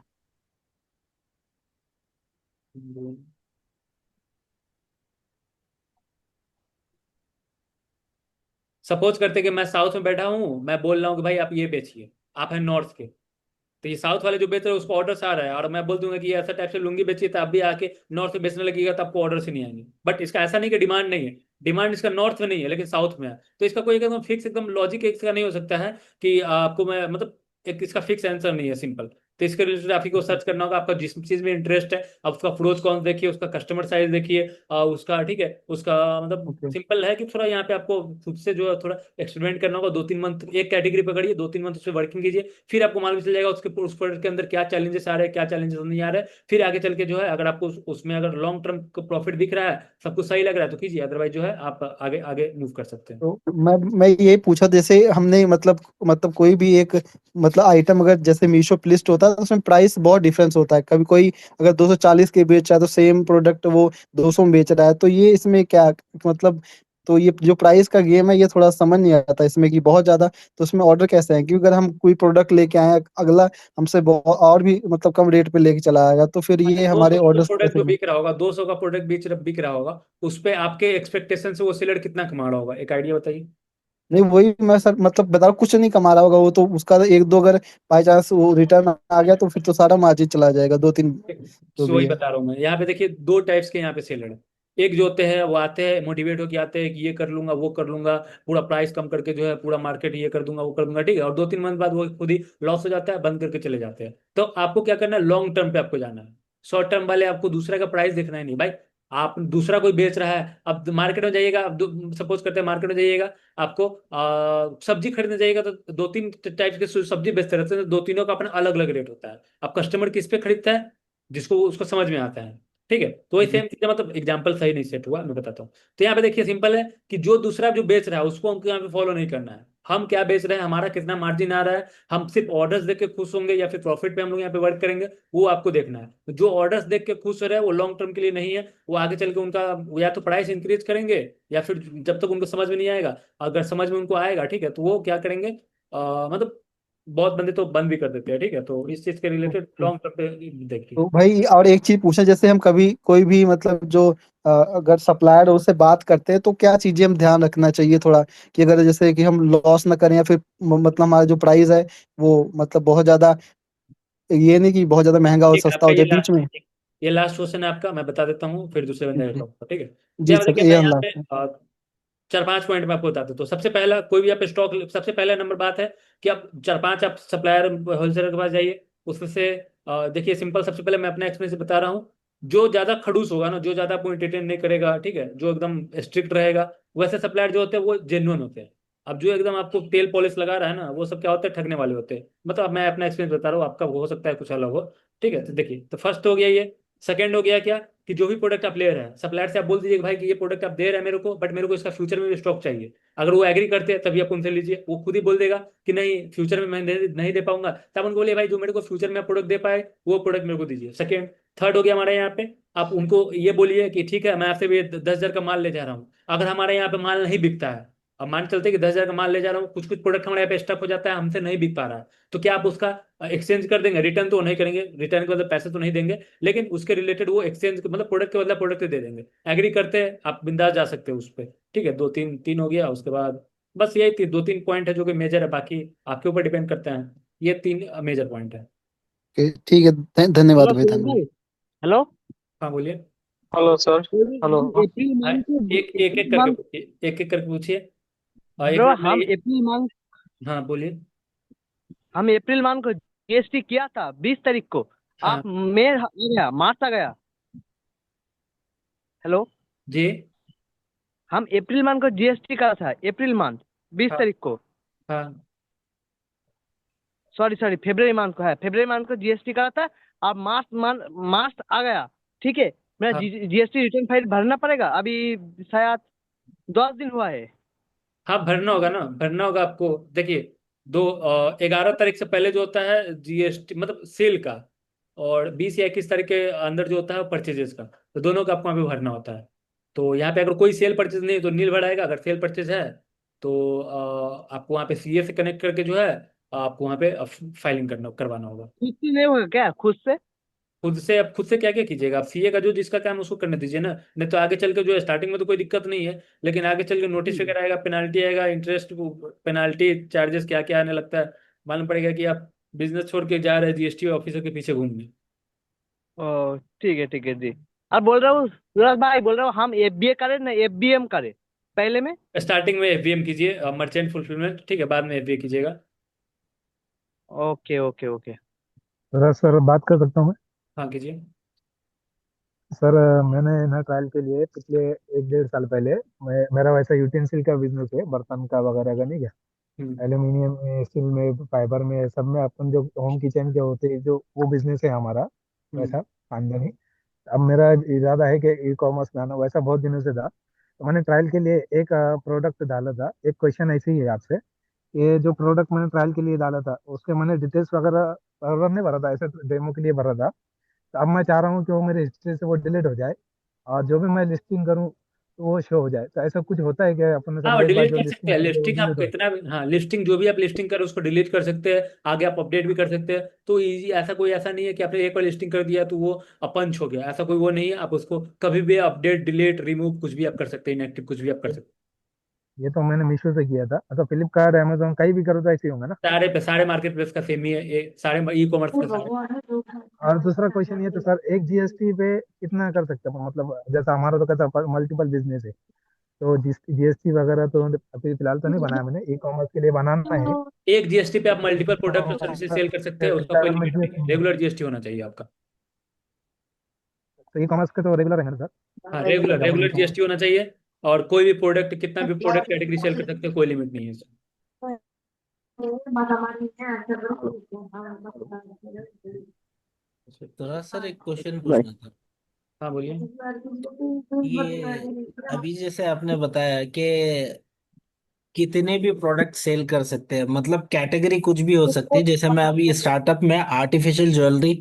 सपोज करते कि मैं साउथ में बैठा हूँ, मैं बोल रहा हूँ कि भाई आप ये बेचिए, आप हैं नॉर्थ के, तो ये साउथ वाले जो बेच रहे हैं उसको ऑर्डर आ रहा है, और मैं बोल दूंगा कि ये ऐसा टाइप से लुंगी बेचिए, तो आप भी आके नॉर्थ में बेचने लगेगा तो आपको ऑर्डर से नहीं आएंगे। बट इसका ऐसा नहीं कि डिमांड नहीं है, डिमांड इसका नॉर्थ में नहीं है लेकिन साउथ में है, तो इसका कोई एकदम फिक्स एकदम लॉजिक इसका नहीं हो सकता है कि आपको मैं मतलब एक इसका फिक्स आंसर नहीं है सिंपल। तो इसके रिलेटेड आप ही को सर्च करना होगा, आपका जिस चीज में इंटरेस्ट है आप उसका प्रोज कौन देखिए, उसका कस्टमर साइज देखिए, उसका ठीक है, उसका मतलब ओके। सिंपल है कि थोड़ा यहाँ पे आपको खुद से जो है थोड़ा एक्सपेरिमेंट करना होगा। 2-3 मंथ एक कैटेगरी पकड़िए, 2-3 मंथ उस पर वर्किंग कीजिए, फिर आपको मालूम चल जाएगा उसके उस प्रोडक्ट के अंदर क्या चैलेंजेस आ रहे हैं, क्या चैलेंजेस नहीं आ रहे हैं। फिर आगे चल के जो है अगर आपको उसमें अगर लॉन्ग टर्म प्रॉफिट दिख रहा है, सब कुछ सही लग रहा है तो कीजिए, अदरवाइज जो है आप आगे आगे मूव कर सकते हैं। तो मैं यही पूछा, जैसे हमने मतलब कोई भी एक मतलब आइटम अगर जैसे मीशो पे लिस्ट होता है तो उसमें प्राइस बहुत डिफरेंस होता है। कभी कोई अगर 240 के बेच रहा है तो सेम प्रोडक्ट वो 200 में बेच रहा है, तो ये इसमें क्या मतलब, तो ये जो प्राइस का गेम है ये थोड़ा समझ नहीं आता इसमें कि बहुत ज्यादा, तो उसमें ऑर्डर कैसे है? क्योंकि अगर हम कोई प्रोडक्ट लेके आए हैं, अगला हमसे बहुत और भी मतलब कम रेट पे लेके चला आएगा, तो फिर अच्छा, ये दो हमारे सौ का जो ऑर्डर्स प्रोडक्ट कैसे जो बने? बिक रहा होगा, 200 का प्रोडक्ट बिक रहा होगा, उस पे आपके एक्सपेक्टेशन से वो सेलर कितना कमा रहा होगा, एक आइडिया बताइए। नहीं, वही मैं सर मतलब बता रहा हूँ, कुछ नहीं कमा रहा होगा वो तो, उसका तो एक दो अगर बाई चांस वो रिटर्न आ गया तो फिर तो सारा मार्जिन चला जाएगा, दो तीन जो सो भी वही है। बता रहा हूँ मैं, यहाँ पे देखिए दो टाइप्स के यहाँ पे सेलर हैं। एक जो होते हैं वो आते हैं मोटिवेट होके आते हैं कि ये कर लूंगा वो कर लूंगा, पूरा प्राइस कम करके जो है पूरा मार्केट ये कर दूंगा वो कर दूंगा, ठीक है, और 2-3 मंथ बाद वो खुद ही लॉस हो जाता है, बंद करके चले जाते हैं। तो आपको क्या करना है, लॉन्ग टर्म पे आपको जाना है। शॉर्ट टर्म वाले आपको दूसरे का प्राइस देखना है नहीं भाई। आप दूसरा कोई बेच रहा है, अब मार्केट में जाइएगा, अब सपोज करते हैं मार्केट में जाइएगा, आपको सब्जी खरीदने जाइएगा तो 2-3 टाइप के सब्जी बेचते रहते हैं, तो दो तीनों का अपना अलग अलग रेट होता है। अब कस्टमर किस पे खरीदता है, जिसको उसको समझ में आता है, ठीक है। तो वही जी। सेम चीज है, मतलब एग्जाम्पल सही नहीं सेट हुआ, मैं बताता हूँ। तो यहाँ पे देखिए सिंपल है कि जो दूसरा जो बेच रहा है उसको हमको यहाँ पे फॉलो नहीं करना है, हम क्या बेच रहे हैं, हमारा कितना मार्जिन आ रहा है, हम सिर्फ ऑर्डर्स देख के खुश होंगे या फिर प्रॉफिट पे हम लोग यहाँ पे वर्क करेंगे, वो आपको देखना है। तो जो ऑर्डर्स देख के खुश हो रहे हैं वो लॉन्ग टर्म के लिए नहीं है, वो आगे चल के उनका या तो प्राइस इंक्रीज करेंगे, या फिर जब तक उनको समझ में नहीं आएगा, अगर समझ में उनको आएगा ठीक है तो वो क्या करेंगे, मतलब बहुत बंदे तो बंद भी कर देते हैं, ठीक है। तो इस चीज के रिलेटेड ओके। लॉन्ग टर्म पे देखिए। तो भाई और एक चीज पूछे, जैसे हम कभी कोई भी मतलब जो अगर सप्लायर है उससे बात करते हैं तो क्या चीजें हम ध्यान रखना चाहिए थोड़ा, कि अगर जैसे कि हम लॉस ना करें या फिर मतलब हमारा जो प्राइस है वो मतलब बहुत ज्यादा, ये नहीं कि बहुत ज्यादा महंगा और ठीक है, सस्ता आपका हो जाए बीच में। ये लास्ट क्वेश्चन है आपका, मैं बता देता हूँ फिर दूसरे बंदे का जी। टॉप, ठीक है। तो जी यहाँ सर, देखिए ये मैं हम यहाँ पे लास्ट। 4-5 पॉइंट में आपको बताता हूँ। तो सबसे पहला कोई भी आप स्टॉक, सबसे पहला नंबर बात है कि आप 4-5 आप सप्लायर होलसेलर के पास जाइए, उसमें से देखिए सिंपल, सबसे पहले मैं अपना एक्सपीरियंस से बता रहा हूँ। जो ज्यादा खड़ूस होगा ना, जो ज्यादा आपको एंटरटेन नहीं करेगा, ठीक है, जो एकदम स्ट्रिक्ट रहेगा, वैसे सप्लायर जो होते हैं वो जेन्युइन होते हैं। अब जो एकदम आपको तेल पॉलिश लगा रहा है ना, वो सब क्या होते हैं, ठगने वाले होते हैं। मतलब अब मैं अपना एक्सपीरियंस बता रहा हूँ, आपका हो सकता है कुछ अलग हो, ठीक है। तो देखिए, तो फर्स्ट हो गया ये। सेकंड हो गया क्या, कि जो भी प्रोडक्ट आप ले रहे हैं सप्लायर से आप बोल दीजिए कि भाई कि ये प्रोडक्ट आप दे रहे हैं मेरे को, बट मेरे को इसका फ्यूचर में भी स्टॉक चाहिए। अगर वो एग्री करते हैं तभी आप उनसे लीजिए, वो खुद ही बोल देगा कि नहीं फ्यूचर में मैं नहीं दे पाऊंगा, तब उनको बोलिए भाई जो मेरे को फ्यूचर में प्रोडक्ट दे पाए वो प्रोडक्ट मेरे को दीजिए। सेकंड। थर्ड हो गया हमारे यहाँ पे, आप उनको ये बोलिए कि ठीक है मैं आपसे भी 10,000 का माल ले जा रहा हूँ, अगर हमारे यहाँ पे माल नहीं बिकता है, अब मान के चलते कि 10,000 का माल ले जा रहा हूँ, कुछ कुछ प्रोडक्ट हमारे यहाँ पे स्टक हो जाता है, हमसे नहीं बिक पा रहा है, तो क्या आप उसका एक्सचेंज कर देंगे? रिटर्न तो नहीं करेंगे, रिटर्न के बदले पैसे तो नहीं देंगे, लेकिन उसके रिलेटेड वो एक्सचेंज मतलब प्रोडक्ट के बदले प्रोडक्ट दे देंगे। एग्री करते हैं आप बिंदास जा सकते हो उस पर, ठीक है। दो तीन तीन हो गया, उसके बाद बस यही 2-3 पॉइंट है जो कि मेजर है, बाकी आपके ऊपर डिपेंड करते हैं। ये 3 मेजर पॉइंट है। ओके, ठीक है, धन्यवाद हेलो भाई, सूरज धन्यवाद। भाई। हेलो। हाँ बोलिए। Hello sir. हेलो। हम अप्रैल हाँ, मंथ को एक एक अप्रैल एक करके मंथ पूछिए, एक करके पूछिए। एक ब्रो मिनट हम में। अप्रैल मंथ हाँ बोलिए। हम अप्रैल मंथ को जीएसटी किया था 20 तारीख को। हाँ आप मई आ गया, मार्च आ गया। हेलो। जी। हम अप्रैल मंथ को जीएसटी करा था, अप्रैल मंथ बीस हाँ तारीख को हाँ सॉरी सॉरी फरवरी मंथ को है, फरवरी मंथ को जीएसटी करा था। अब मार्च आ गया, ठीक है। मेरा हाँ जीएसटी रिटर्न फाइल भरना पड़ेगा अभी, शायद 10 दिन हुआ है। हाँ, भरना होगा ना, भरना होगा आपको। देखिए 11 तारीख से पहले जो होता है जीएसटी मतलब सेल का, और 20 या 21 तारीख के अंदर जो होता है परचेजेस का, तो दोनों का आपको वहाँ पे भरना होता है। तो यहाँ पे अगर कोई सेल परचेज नहीं है तो नील भराएगा, अगर सेल परचेज है तो आपको वहाँ पे सीए से कनेक्ट करके जो है आपको वहाँ पे फाइलिंग करना करवाना होगा। खुद से नहीं होगा क्या, खुद से? खुद से, अब खुद से क्या क्या कीजिएगा, आप सीए का जो जिसका काम है उसको करने दीजिए ना, नहीं तो आगे चल के जो है स्टार्टिंग में तो कोई दिक्कत नहीं है, लेकिन आगे चल के नोटिस वगैरह आएगा, पेनाल्टी आएगा, इंटरेस्ट पेनाल्टी चार्जेस क्या क्या आने लगता है, मालूम पड़ेगा कि आप बिजनेस छोड़ के जा रहे हैं जीएसटी ऑफिसर के पीछे घूमने। ओ ठीक है जी। अब बोल रहा हूँ सूरज भाई, बोल रहा हूँ हम एफबीए करें ना एफबीएम करें पहले में? स्टार्टिंग में एफबीएम कीजिए, मर्चेंट फुलफिलमेंट, ठीक है, बाद में एफबीए कीजिएगा। Okay okay okay. जरा सर बात कर सकता हूँ मैं? हाँ कीजिए। सर मैंने ना ट्रायल के लिए पिछले 1 1.5 साल पहले, मेरा वैसा यूटेंसिल का बिजनेस है, बर्तन का वगैरह का, नहीं क्या? हम्म। एल्यूमिनियम में, स्टील में, फाइबर में, सब में अपन जो होम किचन के होते हैं, जो वो बिजनेस है हमारा हम्म। वैसा खानदानी। अब मेरा इरादा है कि ई कॉमर्स में आना, वैसा बहुत दिनों से था। तो मैंने ट्रायल के लिए एक प्रोडक्ट डाला था। एक क्वेश्चन ऐसे ही है आपसे, ये जो प्रोडक्ट मैंने ट्रायल के लिए डाला था उसके मैंने डिटेल्स वगैरह वगैरह नहीं भरा था, ऐसे डेमो के लिए भरा था। तो अब मैं चाह रहा हूँ कि वो मेरे हिस्ट्री से वो डिलीट हो जाए, और जो भी मैं लिस्टिंग करूँ तो वो शो हो जाए। तो ऐसा कुछ होता है क्या अपन हाँ, समझे, एक बार डिलीट जो कर सकते लिस्टिंग हैं। कर दे वो लिस्टिंग आप डिलीट हो? कितना भी, हाँ, लिस्टिंग जो भी आप लिस्टिंग करें उसको डिलीट कर सकते हैं, आगे आप अपडेट भी कर सकते हैं। तो इजी, ऐसा कोई ऐसा नहीं है कि आपने एक बार लिस्टिंग कर दिया तो वो अपंच हो गया, ऐसा कोई वो नहीं है। आप उसको कभी भी अपडेट, डिलीट, रिमूव कुछ भी आप कर सकते हैं, इनएक्टिव कुछ भी आप कर सकते ये तो मैंने मीशो से किया था। अच्छा, फ्लिपकार्ट, अमेजोन कहीं भी करो तो ऐसे ही होंगे ना? हैं। सारे पे सारे मार्केट प्लेस का सेम ही है, ये सारे ई कॉमर्स का सारे। और दूसरा क्वेश्चन ये तो सर, एक जीएसटी पे कितना कर सकते हैं? मतलब जैसा हमारा तो कहता मल्टीपल बिजनेस है, तो जीएसटी वगैरह तो अभी फिलहाल तो नहीं बनाया मैंने, ई कॉमर्स के लिए बनाना है। एक जीएसटी पे आप मल्टीपल प्रोडक्ट और सर्विसेज तो सेल कर सकते हैं, उसका कोई में लिमिट नहीं है। जीएसटी, रेगुलर जीएसटी होना चाहिए आपका। तो ई कॉमर्स के तो रेगुलर है ना हाँ, सर? रेगुलर जैसे अपन रेगुलर जीएसटी होना चाहिए। और कोई भी प्रोडक्ट, कितना भी प्रोडक्ट कैटेगरी सेल कर सकते हैं, कोई लिमिट नहीं है इसमें। तो सर एक क्वेश्चन Right. पूछना था। हाँ बोलिए। ये अभी जैसे आपने बताया कि कितने भी प्रोडक्ट सेल कर सकते हैं, मतलब कैटेगरी कुछ भी हो सकती है। जैसे मैं अभी स्टार्टअप में आर्टिफिशियल ज्वेलरी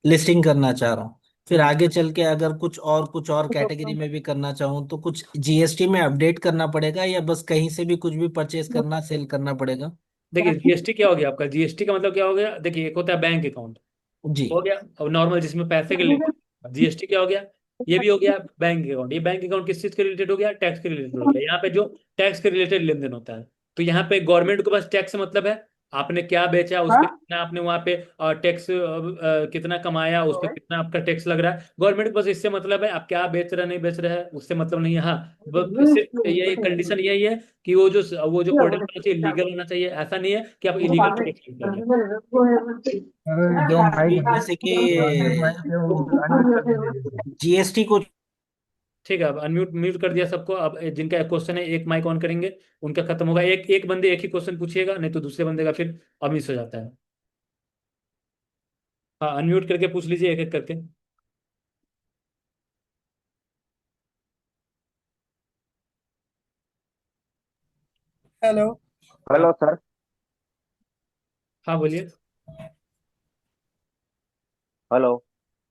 लिस्टिंग करना चाह रहा हूँ, फिर हम्म। आगे चल के अगर कुछ और कैटेगरी में भी करना चाहूँ तो कुछ जीएसटी में अपडेट करना पड़ेगा, या बस कहीं से भी कुछ भी परचेज करना, सेल करना पड़ेगा? देखिए, जीएसटी क्या हो गया आपका? जीएसटी का मतलब क्या हो गया? देखिए, एक होता है बैंक अकाउंट, जी। हो गया, और नॉर्मल जिसमें पैसे के रिलेटेड जीएसटी क्या हो गया? ये भी हो गया बैंक अकाउंट। ये बैंक अकाउंट किस चीज के रिलेटेड हो गया? टैक्स के रिलेटेड हो गया। यहाँ पे जो टैक्स के रिलेटेड लेन देन होता है, तो यहाँ पे गवर्नमेंट को बस टैक्स से मतलब है। आपने क्या बेचा उस पर कितना, आपने वहां पे टैक्स कितना कमाया, उस पर कितना आपका टैक्स लग रहा है, गवर्नमेंट को बस इससे मतलब है। आप क्या बेच रहे हैं, नहीं बेच रहे हैं, उससे मतलब नहीं है। हाँ, सिर्फ यही कंडीशन यही है कि वो जो प्रोडक्ट होना चाहिए लीगल होना चाहिए। ऐसा नहीं है कि आप इलीगल प्रोडक्ट यूज कर रहे हैं। सर जो माइक है ना, जैसे कि जो अनम्यूट माइक है वो अनम्यूट कर दीजिए जैसे। जीएसटी को। ठीक है, अब अनम्यूट म्यूट कर दिया सबको। अब जिनका क्वेश्चन है, एक माइक ऑन करेंगे, उनका खत्म होगा। एक एक बंदे एक ही क्वेश्चन पूछिएगा, नहीं तो दूसरे बंदे का फिर अमिस हो जाता है। हाँ, अनम्यूट करके पूछ लीजिए एक एक करके। हेलो। हाँ। Hello sir. हाँ बोलिए। हेलो।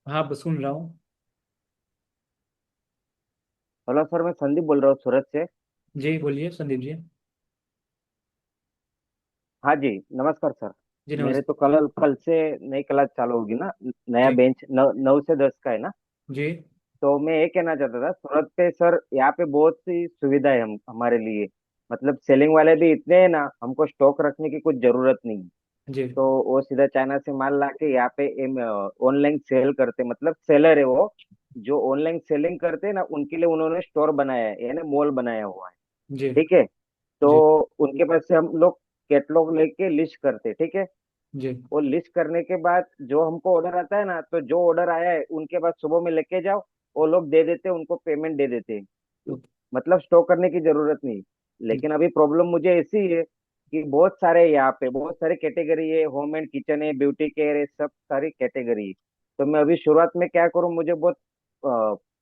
हाँ, बस सुन रहा हूँ। हेलो सर, मैं संदीप बोल रहा हूँ सूरत से। जी बोलिए संदीप जी। हाँ जी, नमस्कार सर। जी मेरे तो नमस्ते। कल कल से नई क्लास चालू होगी ना। नया जी। बेंच 9 से 10 का है ना। जी। तो मैं ये कहना चाहता था, सूरत पे सर यहाँ पे बहुत सी सुविधा है हम हमारे लिए। मतलब सेलिंग वाले भी इतने हैं ना, हमको स्टॉक रखने की कुछ जरूरत नहीं है। जी। तो वो सीधा चाइना से माल लाके यहाँ पे ऑनलाइन सेल करते, मतलब सेलर है वो। जो ऑनलाइन सेलिंग करते हैं ना, उनके लिए उन्होंने स्टोर बनाया है, यानी मॉल बनाया हुआ है। जी। ठीक है। तो जी। उनके पास से हम लोग कैटलॉग लेके लिस्ट करते, ठीक है। जी। वो लिस्ट करने के बाद जो हमको ऑर्डर आता है ना, तो जो ऑर्डर आया है उनके पास सुबह में लेके जाओ, वो लोग दे देते हैं, उनको पेमेंट दे देते हैं। मतलब स्टॉक करने की जरूरत नहीं। लेकिन अभी प्रॉब्लम मुझे ऐसी है कि बहुत सारे यहाँ पे बहुत सारे कैटेगरी है, होम एंड किचन है, ब्यूटी केयर है, सब सारी कैटेगरी है। तो मैं अभी शुरुआत में क्या करूँ, मुझे बहुत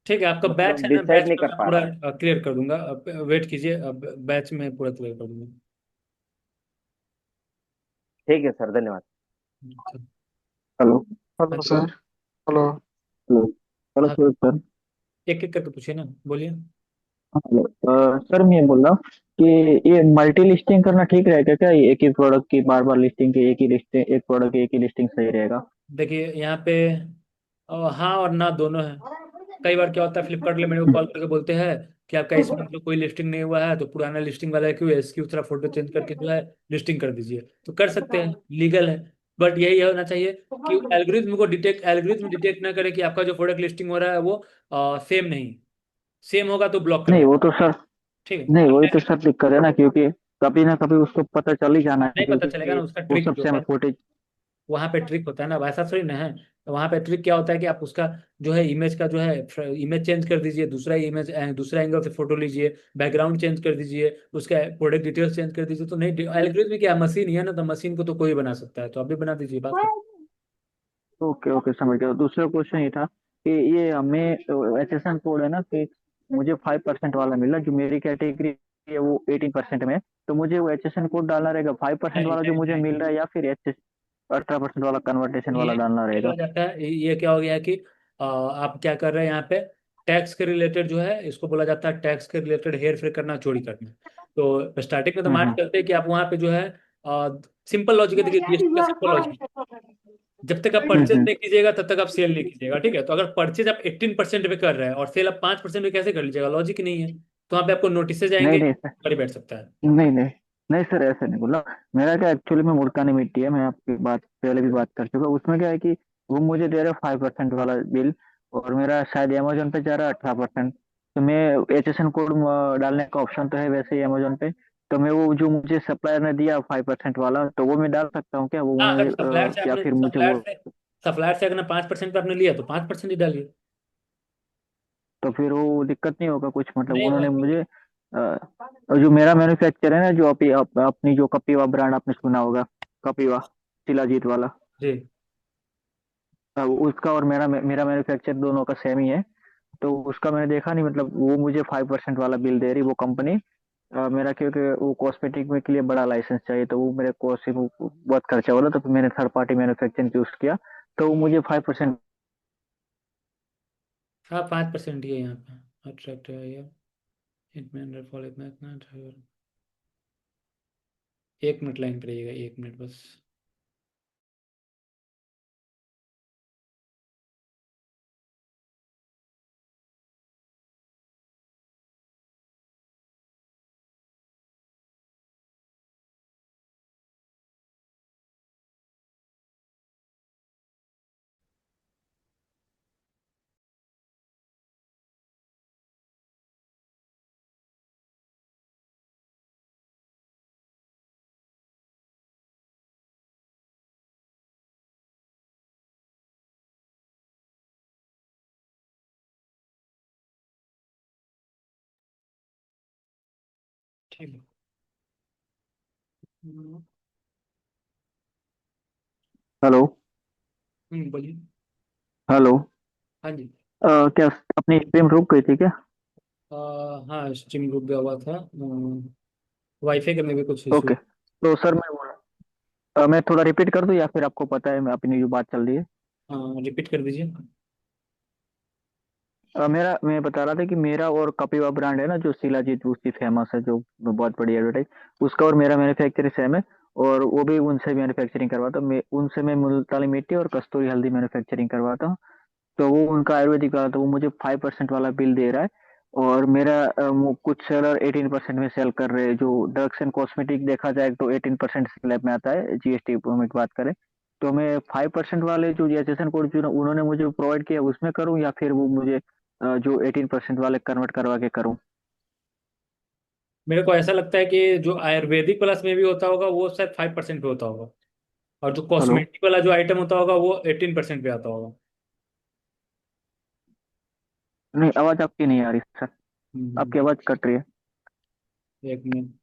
ठीक है, आपका बैच मतलब है ना, डिसाइड बैच नहीं में कर मैं पा पूरा रहा हूँ। क्लियर कर दूंगा। वेट कीजिए, बैच में पूरा क्लियर कर दूंगा। ठीक है सर, धन्यवाद। अच्छा। हेलो। हाँ हेलो जी। सर। हेलो। हेलो। हेलो हाँ, सूरज सर। एक एक करके पूछिए ना, बोलिए। हेलो। सर मैं ये बोल रहा हूँ कि ये मल्टी लिस्टिंग करना ठीक रहेगा क्या? ये एक ही प्रोडक्ट की बार बार लिस्टिंग की, एक ही लिस्टिंग, एक प्रोडक्ट की एक ही लिस्टिंग सही रहेगा? देखिए यहाँ पे हाँ और ना दोनों है। कई बार क्या होता है, फ्लिपकार्ट वाले मेरे को कॉल करके बोलते हैं कि आपका इसमें मतलब कोई लिस्टिंग नहीं हुआ है, तो पुराना लिस्टिंग वाला है, क्यों है इसकी थोड़ा फोटो चेंज करके जो है लिस्टिंग कर दीजिए। तो कर सकते हैं, लीगल है। बट यही होना चाहिए कि एल्गोरिथम डिटेक्ट ना करे कि आपका जो प्रोडक्ट लिस्टिंग हो रहा है वो सेम नहीं। सेम होगा तो ब्लॉक कर नहीं दे। वो तो सर, ठीक है। नहीं अब वही मैं तो सर दिक्कत है ना, क्योंकि कभी ना कभी उसको पता चल ही जाना है, नहीं पता चलेगा क्योंकि ना, उसका वो ट्रिक जो सबसे है। हमें फुटेज। वहाँ पे ट्रिक होता है ना, वैसा थोड़ी ना है। तो वहाँ पे ट्रिक क्या होता है कि आप उसका जो है इमेज का जो है इमेज चेंज कर दीजिए, दूसरा इमेज दूसरा एंगल से फोटो लीजिए, बैकग्राउंड चेंज कर दीजिए, उसका प्रोडक्ट डिटेल्स चेंज कर दीजिए। तो नहीं, एल्गोरिथम क्या मशीन ही है ना, तो मशीन को तो कोई बना सकता है, तो आप भी बना दीजिए, बात खत्म। ओके ओके, समझ गया। दूसरा क्वेश्चन ये था कि ये हमें एचएसएन कोड है ना, कि मुझे 5% वाला मिला, जो मेरी कैटेगरी है वो 18% में है। तो मुझे वो एचएसएन कोड डालना रहेगा 5% नहीं वाला जो नहीं मुझे मिल नहीं, रहा है, या फिर एच 18% वाला कन्वर्टेशन ये वाला डालना ये रहेगा? हो जाता है, ये क्या हो गया है कि आप क्या कर रहे हैं यहाँ पे, टैक्स के रिलेटेड जो है इसको बोला जाता है, टैक्स के रिलेटेड हेर फेर करना, चोरी करना। तो स्टार्टिंग में तो मान हम्म। करते हैं कि आप वहाँ पे जो है सिंपल लॉजिक है, देखिए जीएसटी का सिंपल लॉजिक, जब तक आप परचेज हम्म। नहीं कीजिएगा तब तक आप सेल नहीं कीजिएगा, ठीक है। तो अगर परचेज आप 18% पे कर रहे हैं और सेल आप 5% पे कैसे कर लीजिएगा, लॉजिक ही नहीं है। तो वहाँ पे आपको नोटिस नहीं जाएंगे, नहीं सर, कर ही बैठ सकता है। नहीं नहीं, नहीं सर, ऐसा नहीं बोला। मेरा क्या, एक्चुअली में मुल्तानी मिट्टी है, मैं आपकी बात पहले भी बात कर चुका। उसमें क्या है कि वो मुझे दे रहे 5% वाला बिल, और मेरा शायद अमेजोन पे जा रहा है 18%। तो मैं एचएसएन कोड डालने का ऑप्शन तो है वैसे ही अमेजोन पे। तो मैं वो जो मुझे सप्लायर ने दिया 5% वाला, तो वो मैं डाल सकता हूँ क्या वो हाँ, अगर मुझे या फिर मुझे वो? सप्लायर से अगर 5% पे आपने लिया तो 5% ही डालिए। तो फिर वो दिक्कत नहीं होगा कुछ, मतलब नहीं उन्होंने होगा। मुझे और जो मेरा मैन्युफैक्चर है ना, जो अपनी जो कपिवा ब्रांड आपने सुना होगा, कपिवा शिलाजीत वाला, जी। उसका और मेरा मेरा मैन्युफैक्चर दोनों का सेम ही है। तो उसका मैंने देखा नहीं, मतलब वो मुझे 5% वाला बिल दे रही वो कंपनी। मेरा क्योंकि वो कॉस्मेटिक में के लिए बड़ा लाइसेंस चाहिए, तो वो मेरे को से वो बहुत खर्चा वाला, तो फिर मैंने थर्ड पार्टी मैन्युफैक्चरिंग चूज किया। तो वो मुझे 5%। हाँ, 5% ही है यहाँ पे, अट्रैक्ट है ये। इतना इतना। 1 मिनट लाइन पर रहिएगा, 1 मिनट बस। ठीक है। हेलो? बोलिए। हेलो? हाँ जी। क्या अपनी स्ट्रीम रुक गई थी क्या? हाँ, स्ट्रीम रुक गया हुआ था, वाईफाई का में भी कुछ इशू। ओके, तो सर मैं मैं थोड़ा रिपीट कर दूं, या फिर आपको पता है मैं अपनी जो बात चल रही है? हाँ, रिपीट कर दीजिए। मैं बता रहा था कि मेरा और कपिवा ब्रांड है ना, जो शिलाजीत उसकी फेमस है, जो बहुत बड़ी एडवर्टाइज, उसका और मेरा मैन्युफैक्चरिंग सेम है। और वो भी उनसे मैन्युफैक्चरिंग करवाता हूँ, मैं उनसे मैं मुल्तानी मिट्टी और कस्तूरी हल्दी मैन्युफैक्चरिंग करवाता हूँ। तो वो उनका आयुर्वेदिक वाला, तो वो मुझे 5% वाला बिल दे रहा है। और मेरा वो कुछ सेलर 18% में सेल कर रहे हैं। जो ड्रग्स एंड कॉस्मेटिक देखा जाए तो 18% स्लैब में आता है, जीएसटी में बात करें। तो मैं 5% वाले जो रजिस्ट्रेशन कोड जो उन्होंने मुझे प्रोवाइड किया उसमें करूँ, या फिर वो मुझे जो 18% वाले कन्वर्ट करवा के करूँ? मेरे को ऐसा लगता है कि जो आयुर्वेदिक प्लस में भी होता होगा वो शायद 5% पे होता होगा, और जो हेलो? कॉस्मेटिक वाला जो आइटम होता होगा वो 18% पे आता होगा। नहीं, आवाज आपकी नहीं आ रही सर, हम्म, आपकी आवाज कट रही है। 1 मिनट।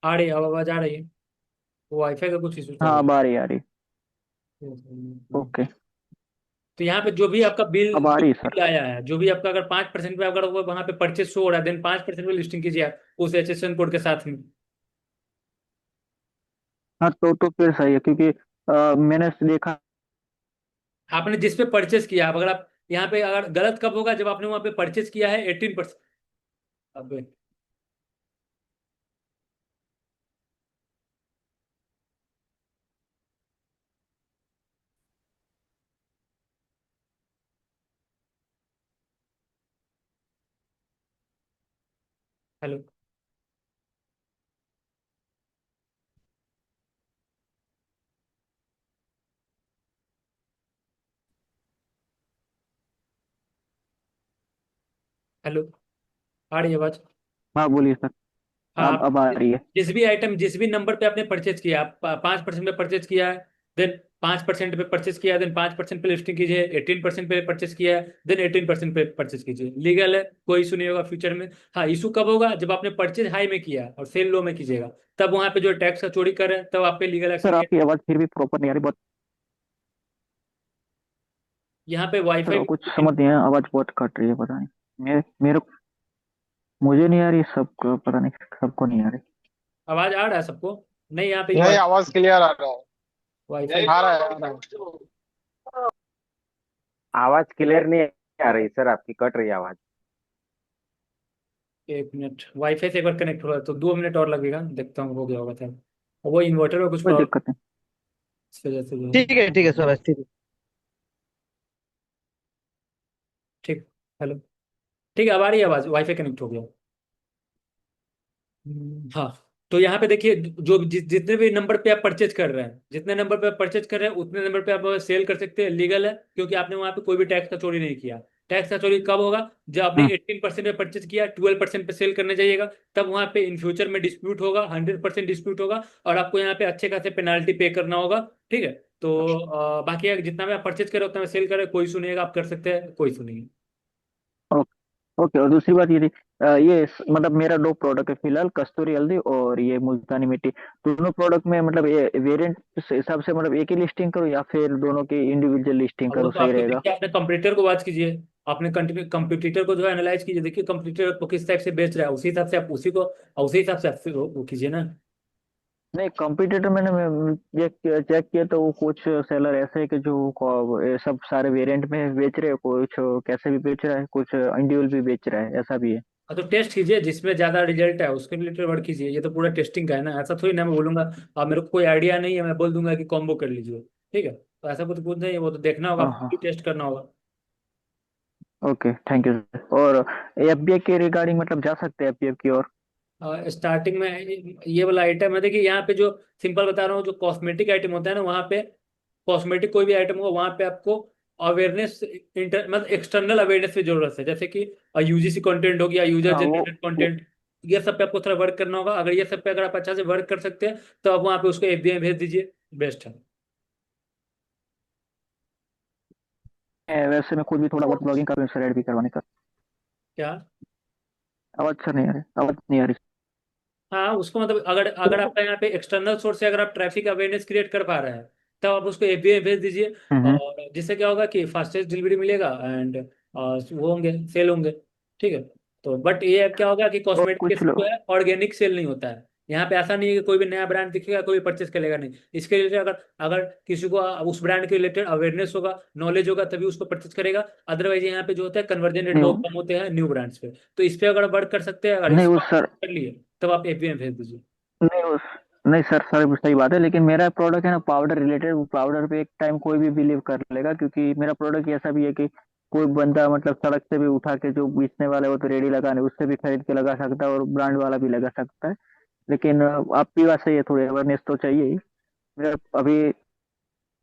आ रही है, अब आवाज आ रही है। वो वाईफाई का कुछ इशू चल हाँ, रहा अब आ रही, आ रही। है। ओके, तो यहाँ पे जो भी आपका बिल अब आ जो रही बिल सर। आया है, जो भी आपका अगर 5% पे अगर वो वहाँ पे परचेज शो हो रहा है, देन 5% पे लिस्टिंग कीजिए आप उस एचएसएन कोड के साथ में। हाँ, तो फिर सही है, क्योंकि मैंने देखा। आपने जिस पे परचेज किया, अब अगर आप यहाँ पे, अगर गलत कब होगा, जब आपने वहाँ पे परचेज किया है 18%। अब हेलो। हेलो, आ रही है आवाज? हाँ बोलिए सर। हाँ, अब आप अब आ रही है। जिस भी आइटम, जिस भी नंबर पे आपने परचेज किया, आप 5% पे परचेज किया है, देन 5% पे परचेज किया है, देन 5% पे लिस्टिंग कीजिए, 18% पे परचेज किया है, देन 18% पे परचेज कीजिए। लीगल है, कोई इशू नहीं होगा फ्यूचर में। हाँ, इशू कब होगा? जब आपने परचेज हाई में किया और सेल लो में कीजिएगा, तब वहां पे जो टैक्स का चोरी कर रहे हैं, तब आप पे लीगल एक्शन सर लिया। आपकी आवाज फिर भी प्रॉपर नहीं आ रही, बहुत। यहाँ पे वाईफाई। सर कुछ समझ नहीं है, आवाज बहुत कट रही है, पता नहीं। मेरे मुझे नहीं आ रही, सबको पता नहीं, सबको नहीं आ रही। आवाज आ रहा है सबको? नहीं, यहाँ पे नहीं, आवाज क्लियर आ रहा वाईफाई। है, आ रहा है, आ रहा है। आवाज क्लियर नहीं आ रही सर, आपकी कट रही है आवाज। 1 मिनट, वाईफाई से एक बार कनेक्ट हुआ तो 2 मिनट और लगेगा, देखता हूँ हो गया होगा था। वो इन्वर्टर में कुछ कोई प्रॉब्लम, दिक्कत नहीं। इस वजह से जो है। ठीक है सर, ठीक है। ठीक। हेलो। ठीक है, अब आ रही है आवाज, वाईफाई कनेक्ट हो गया। हाँ। तो यहाँ पे देखिए, जो जितने भी नंबर पे आप परचेज कर रहे हैं, जितने नंबर पे आप परचेज कर रहे हैं, उतने नंबर पे आप सेल कर सकते हैं। लीगल है, क्योंकि आपने वहाँ पे कोई भी टैक्स का चोरी नहीं किया। टैक्स का चोरी कब होगा? जब आपने हम्म। 18% पे परचेज किया, 12% पे सेल करने जाइएगा, तब वहाँ पे इन फ्यूचर में डिस्प्यूट होगा, 100% डिस्प्यूट होगा, और आपको यहाँ पे अच्छे खासे पेनाल्टी पे करना होगा। ठीक है। तो बाकी अगर जितना में आप परचेज करें उतना में सेल करें, कोई इशू नहीं है, आप कर सकते हैं, कोई इशू नहीं है। ओके ओके, और दूसरी बात ये थी, मतलब मेरा दो प्रोडक्ट है फिलहाल, कस्तूरी हल्दी और ये मुल्तानी मिट्टी। दोनों प्रोडक्ट में मतलब ये वेरिएंट हिसाब से मतलब एक ही लिस्टिंग करूँ या फिर दोनों की इंडिविजुअल लिस्टिंग अब वो करूँ, तो सही आपको रहेगा? देखिए, आपने कंप्यूटर को वॉच कीजिए, आपने कंप्यूटर को जो है एनालाइज कीजिए, देखिए कंप्यूटर आपको किस टाइप से बेच रहा है, उसी हिसाब से आप उसी हिसाब से आप फिर वो कीजिए ना। नहीं, कंपटीटर मैंने चेक किया तो वो कुछ सेलर ऐसे है कि जो ये सब सारे वेरिएंट में बेच रहे हैं, कुछ कैसे भी बेच रहा है, कुछ इंडिविजुअल भी बेच रहा है, ऐसा भी है। हाँ, तो टेस्ट कीजिए, जिसमें ज्यादा रिजल्ट है उसके रिलेटेड वर्क कीजिए। ये तो पूरा टेस्टिंग का है ना, ऐसा थोड़ी ना मैं बोलूंगा। अब मेरे को कोई आइडिया नहीं है, मैं बोल दूंगा कि कॉम्बो कर लीजिए। ठीक है, तो ऐसा कुछ नहीं है, वो तो देखना होगा, हाँ आपको हाँ। भी टेस्ट करना होगा। Okay, thank you sir. और एफबीआई के रिगार्डिंग मतलब जा सकते हैं एफबीआई की ओर? स्टार्टिंग में ये वाला आइटम है, देखिए यहाँ पे जो सिंपल बता रहा हूँ, जो कॉस्मेटिक आइटम होता है ना, वहाँ पे कॉस्मेटिक कोई भी आइटम हो, वहाँ पे आपको अवेयरनेस, इंटर मतलब एक्सटर्नल अवेयरनेस की जरूरत है, जैसे कि यूजीसी कंटेंट हो गया, यूजर हाँ जनरेटेड वो कंटेंट। ये सब पे आपको थोड़ा वर्क करना होगा। अगर ये सब पे अगर आप अच्छा से वर्क कर सकते हैं, तो आप वहाँ पे उसको एफबीआई भेज दीजिए, बेस्ट है। वैसे मैं खुद भी थोड़ा बहुत ब्लॉगिंग कर रहा हूँ सर, ऐड भी करवाने का। क्या? आवाज सर नहीं आ रही, आवाज नहीं आ रही। हाँ, उसको मतलब अगर अगर आपका यहाँ पे एक्सटर्नल सोर्स से अगर आप ट्रैफिक अवेयरनेस क्रिएट कर पा रहे हैं, तब आप उसको एपीआई भेज दीजिए। हम्म। और जिससे क्या होगा कि फास्टेस्ट डिलीवरी मिलेगा, एंड वो होंगे, सेल होंगे। ठीक है। तो बट ये क्या होगा कि और कॉस्मेटिक के कुछ जो लोग। है ऑर्गेनिक सेल नहीं होता है। यहाँ पे ऐसा नहीं है कि कोई भी नया ब्रांड दिखेगा कोई परचेस करेगा नहीं। इसके रिलेटेड अगर अगर किसी को उस ब्रांड के रिलेटेड अवेयरनेस होगा, नॉलेज होगा, तभी उसको परचेस करेगा। अदरवाइज यहाँ पे जो होता है कन्वर्जन रेट बहुत नहीं कम होते हैं न्यू ब्रांड्स पे। तो इस पे अगर वर्क कर सकते हैं, अगर नहीं इसको वो आप सर, कर लिए, तब आप एपीआई भेज दीजिए। नहीं उस नहीं सर, सर सही बात है, लेकिन मेरा प्रोडक्ट है ना पाउडर रिलेटेड, वो पाउडर पे एक टाइम कोई भी बिलीव कर लेगा, क्योंकि मेरा प्रोडक्ट ऐसा भी है कि कोई बंदा मतलब सड़क से भी उठा के, जो बेचने वाला है वो तो रेडी लगाने, उससे भी खरीद के लगा सकता है और ब्रांड वाला भी लगा सकता है। लेकिन आपकी बात सही है, थोड़ी अवेयरनेस तो चाहिए ही। मैं अभी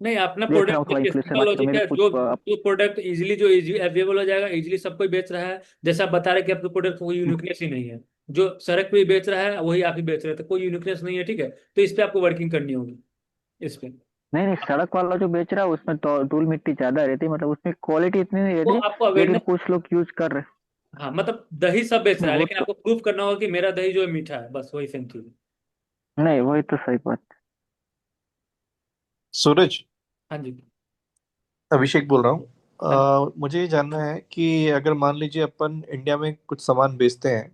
नहीं, अपना देख रहा प्रोडक्ट हूँ थोड़ा देखिए, इन्फ्लुएंसर सिंपल मार्केट लॉजिक मेरे है, कुछ जो जो प्रोडक्ट इजीली जो इजी अवेलेबल हो जाएगा, इजीली सब कोई बेच रहा है। जैसे आप बता रहे कि आपके प्रोडक्ट कोई यूनिकनेस ही नहीं है, जो सड़क पे भी बेच रहा है वही आप ही बेच रहे हैं, तो कोई यूनिकनेस नहीं है। ठीक है, तो इस पे आपको वर्किंग करनी होगी, इस पे। नहीं नहीं, सड़क वाला जो बेच रहा है उसमें तो धूल मिट्टी ज्यादा रहती है, मतलब उसमें क्वालिटी इतनी नहीं वो रहती। आपको लेकिन अवेयरनेस, कुछ लोग यूज कर रहे हाँ मतलब दही सब बेच हैं। रहा है, वो लेकिन तो आपको प्रूफ करना होगा कि मेरा दही जो है मीठा है, बस वही सेम चीज है। नहीं, वही तो सही बात। सूरज, हाँ जी। अभिषेक बोल रहा हूँ। हाँ जी। मुझे ये जानना है कि अगर मान लीजिए अपन इंडिया में कुछ सामान बेचते हैं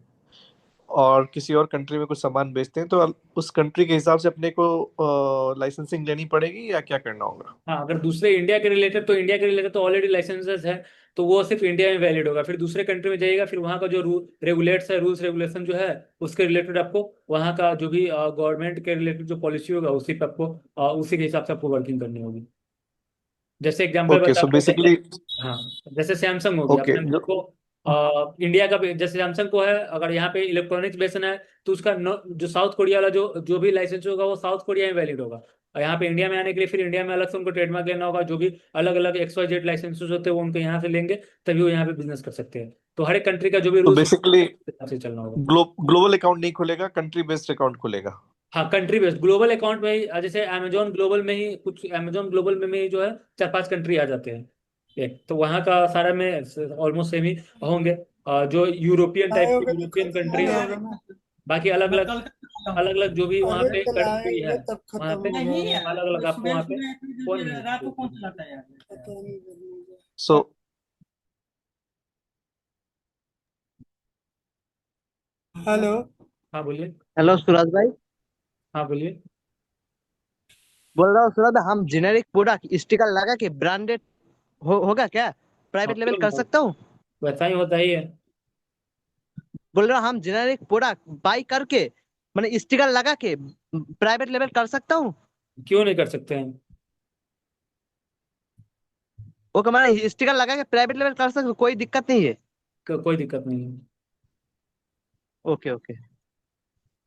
और किसी और कंट्री में कुछ सामान बेचते हैं, तो उस कंट्री के हिसाब से अपने को लाइसेंसिंग लेनी पड़ेगी या क्या करना होगा? हाँ, अगर दूसरे इंडिया के रिलेटेड, तो इंडिया के रिलेटेड तो ऑलरेडी लाइसेंसेस है, तो वो सिर्फ इंडिया में वैलिड होगा। फिर दूसरे कंट्री में जाइएगा, फिर वहाँ का जो रूल रेगुलेट्स है, रूल्स रेगुलेशन जो है, उसके रिलेटेड आपको वहाँ का जो भी गवर्नमेंट के रिलेटेड जो पॉलिसी होगा, उसी पे आपको उसी के हिसाब से आपको वर्किंग करनी होगी। जैसे एग्जांपल ओके, बता सो रहा हूँ, जैसे, बेसिकली, हाँ, जैसे सैमसंग हो गया, ओके सैमसंग जो, को इंडिया का भी जैसे सैमसंग को है, अगर यहाँ पे इलेक्ट्रॉनिक्स बेचना है तो उसका जो साउथ कोरिया वाला जो जो भी लाइसेंस होगा वो साउथ कोरिया में वैलिड होगा। और यहाँ पे इंडिया में आने के लिए फिर इंडिया में अलग से उनको ट्रेडमार्क लेना होगा, जो भी अलग अलग XYZ लाइसेंसेस होते हैं वो उनको यहाँ से लेंगे, तभी वो यहाँ पे बिजनेस कर सकते हैं। तो हर एक कंट्री का जो भी तो रूल्स बेसिकली हिसाब से चलना होगा। ग्लोबल अकाउंट नहीं खुलेगा, कंट्री बेस्ड अकाउंट खुलेगा। हाँ, कंट्री बेस्ड ग्लोबल अकाउंट में ही जैसे अमेजोन ग्लोबल में ही कुछ, अमेजोन ग्लोबल में ही जो है 4-5 कंट्री आ जाते हैं। तो वहाँ का सारा में ऑलमोस्ट सेम ही होंगे। जो यूरोपियन टाइप के आयोगे तो यूरोपियन खत्म कंट्री नहीं है, होगा ना। बाकी अलग अलग अलग अलग जो भी वहाँ अरे पे कल कंट्री है आएंगे तब वहाँ खत्म पे हो जाएगा। अलग अलग आपको वहाँ पे कौन पता नहीं करने सो हेलो। हाँ बोलिए। हेलो सूरज भाई। हाँ बोलिए। बोल रहा हूँ सूरज भाई, हम जेनेरिक प्रोडक्ट स्टिकर लगा के ब्रांडेड होगा क्या? हाँ प्राइवेट लेवल क्यों कर नहीं, सकता हूँ? वैसा ही होता ही है। बोल रहा हूँ हम जेनेरिक प्रोडक्ट बाई करके मैंने स्टिकर लगा के प्राइवेट लेवल कर सकता हूँ? क्यों नहीं कर सकते हैं? ओके, मैंने स्टिकर लगा के प्राइवेट लेवल कर सकता हूँ, कोई दिक्कत नहीं है? कोई दिक्कत नहीं है। Okay okay.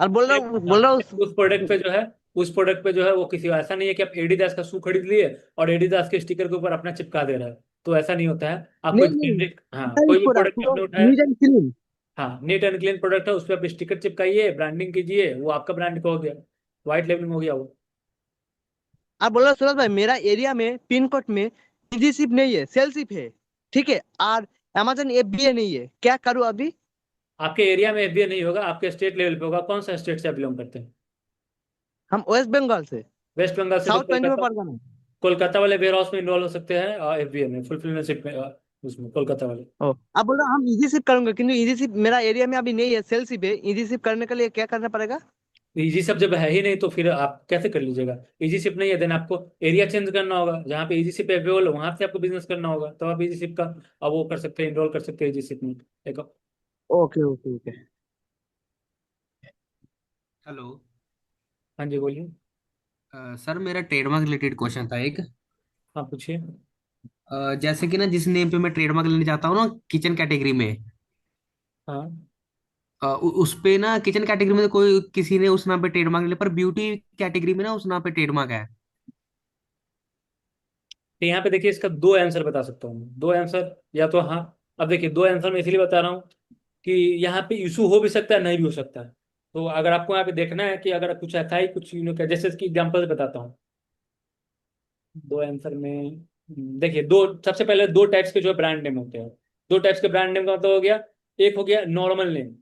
और बोल रहा हूँ हाँ, बोल रहा हूँ उस प्रोडक्ट पे जो है, उस प्रोडक्ट पे जो है वो किसी ऐसा नहीं है कि आप एडिडास का शू खरीद लिए और एडिडास के स्टिकर के ऊपर अपना चिपका दे रहा है। तो ऐसा नहीं होता है। आप कोई नहीं नहीं, जेनरिक, हाँ कोई जेनेरिक भी प्रोडक्ट प्रोडक्ट तो आपने उठाया, नीट एंड क्लीन। हाँ नीट एंड क्लीन प्रोडक्ट है, उस पर आप स्टिकर चिपकाइए, ब्रांडिंग कीजिए, वो आपका ब्रांड का हो गया, व्हाइट लेबलिंग हो गया वो। आप बोल रहे हो सूरज भाई, मेरा एरिया में पिन कोड में इजी शिप नहीं है, सेल शिप है, ठीक है, और अमेजन FBA नहीं है, क्या करूँ अभी? आपके एरिया में FBA नहीं होगा, आपके स्टेट लेवल पे होगा। कौन सा स्टेट से आप बिलोंग करते हैं? हम वेस्ट बंगाल से, वेस्ट बंगाल से, तो साउथ 24 कोलकाता, परगना। कोलकाता वाले वेयर हाउस में इन्वॉल्व हो सकते हैं FBA में, फुलफिलमेंट शिप में, उसमें कोलकाता वाले। ओ, अब बोल रहा हूँ हम इजी शिप करूंगा, किंतु इजी शिप मेरा एरिया में अभी नहीं है, सेल शिप है। इजी शिप करने के लिए क्या करना पड़ेगा? इजी शिप जब है ही नहीं तो फिर आप कैसे कर लीजिएगा? इजी शिप नहीं है, देन आपको एरिया चेंज करना होगा, जहाँ पे इजी शिप अवेलेबल है वहां से आपको बिजनेस करना होगा, तो आप इजी शिप का अब वो कर सकते हैं, इनरोल कर सकते हैं इजी शिप में। देखो। Okay okay okay. हेलो। हाँ जी बोलिए। सर मेरा ट्रेडमार्क रिलेटेड क्वेश्चन था एक। हाँ पूछिए। जैसे कि ना जिस नेम पे मैं ट्रेडमार्क लेने जाता हूँ ना किचन कैटेगरी में, हाँ, उस पे ना किचन कैटेगरी में तो कोई किसी ने उस नाम पे ट्रेडमार्क ले, पर ब्यूटी कैटेगरी में ना उस नाम पे ट्रेडमार्क है। तो यहाँ पे देखिए, इसका दो आंसर बता सकता हूँ मैं। दो आंसर, या तो हाँ, अब देखिए दो आंसर मैं इसलिए बता रहा हूँ कि यहाँ पे इशू हो भी सकता है, नहीं भी हो सकता है। तो अगर आपको यहाँ पे देखना है कि अगर कुछ ऐसा ही कुछ यूनिक है, जैसे इसकी एग्जाम्पल बताता हूँ दो आंसर में। देखिए दो, सबसे पहले दो टाइप्स के जो ब्रांड नेम होते हैं। दो टाइप्स के ब्रांड नेम का मतलब हो गया, एक हो गया नॉर्मल नेम।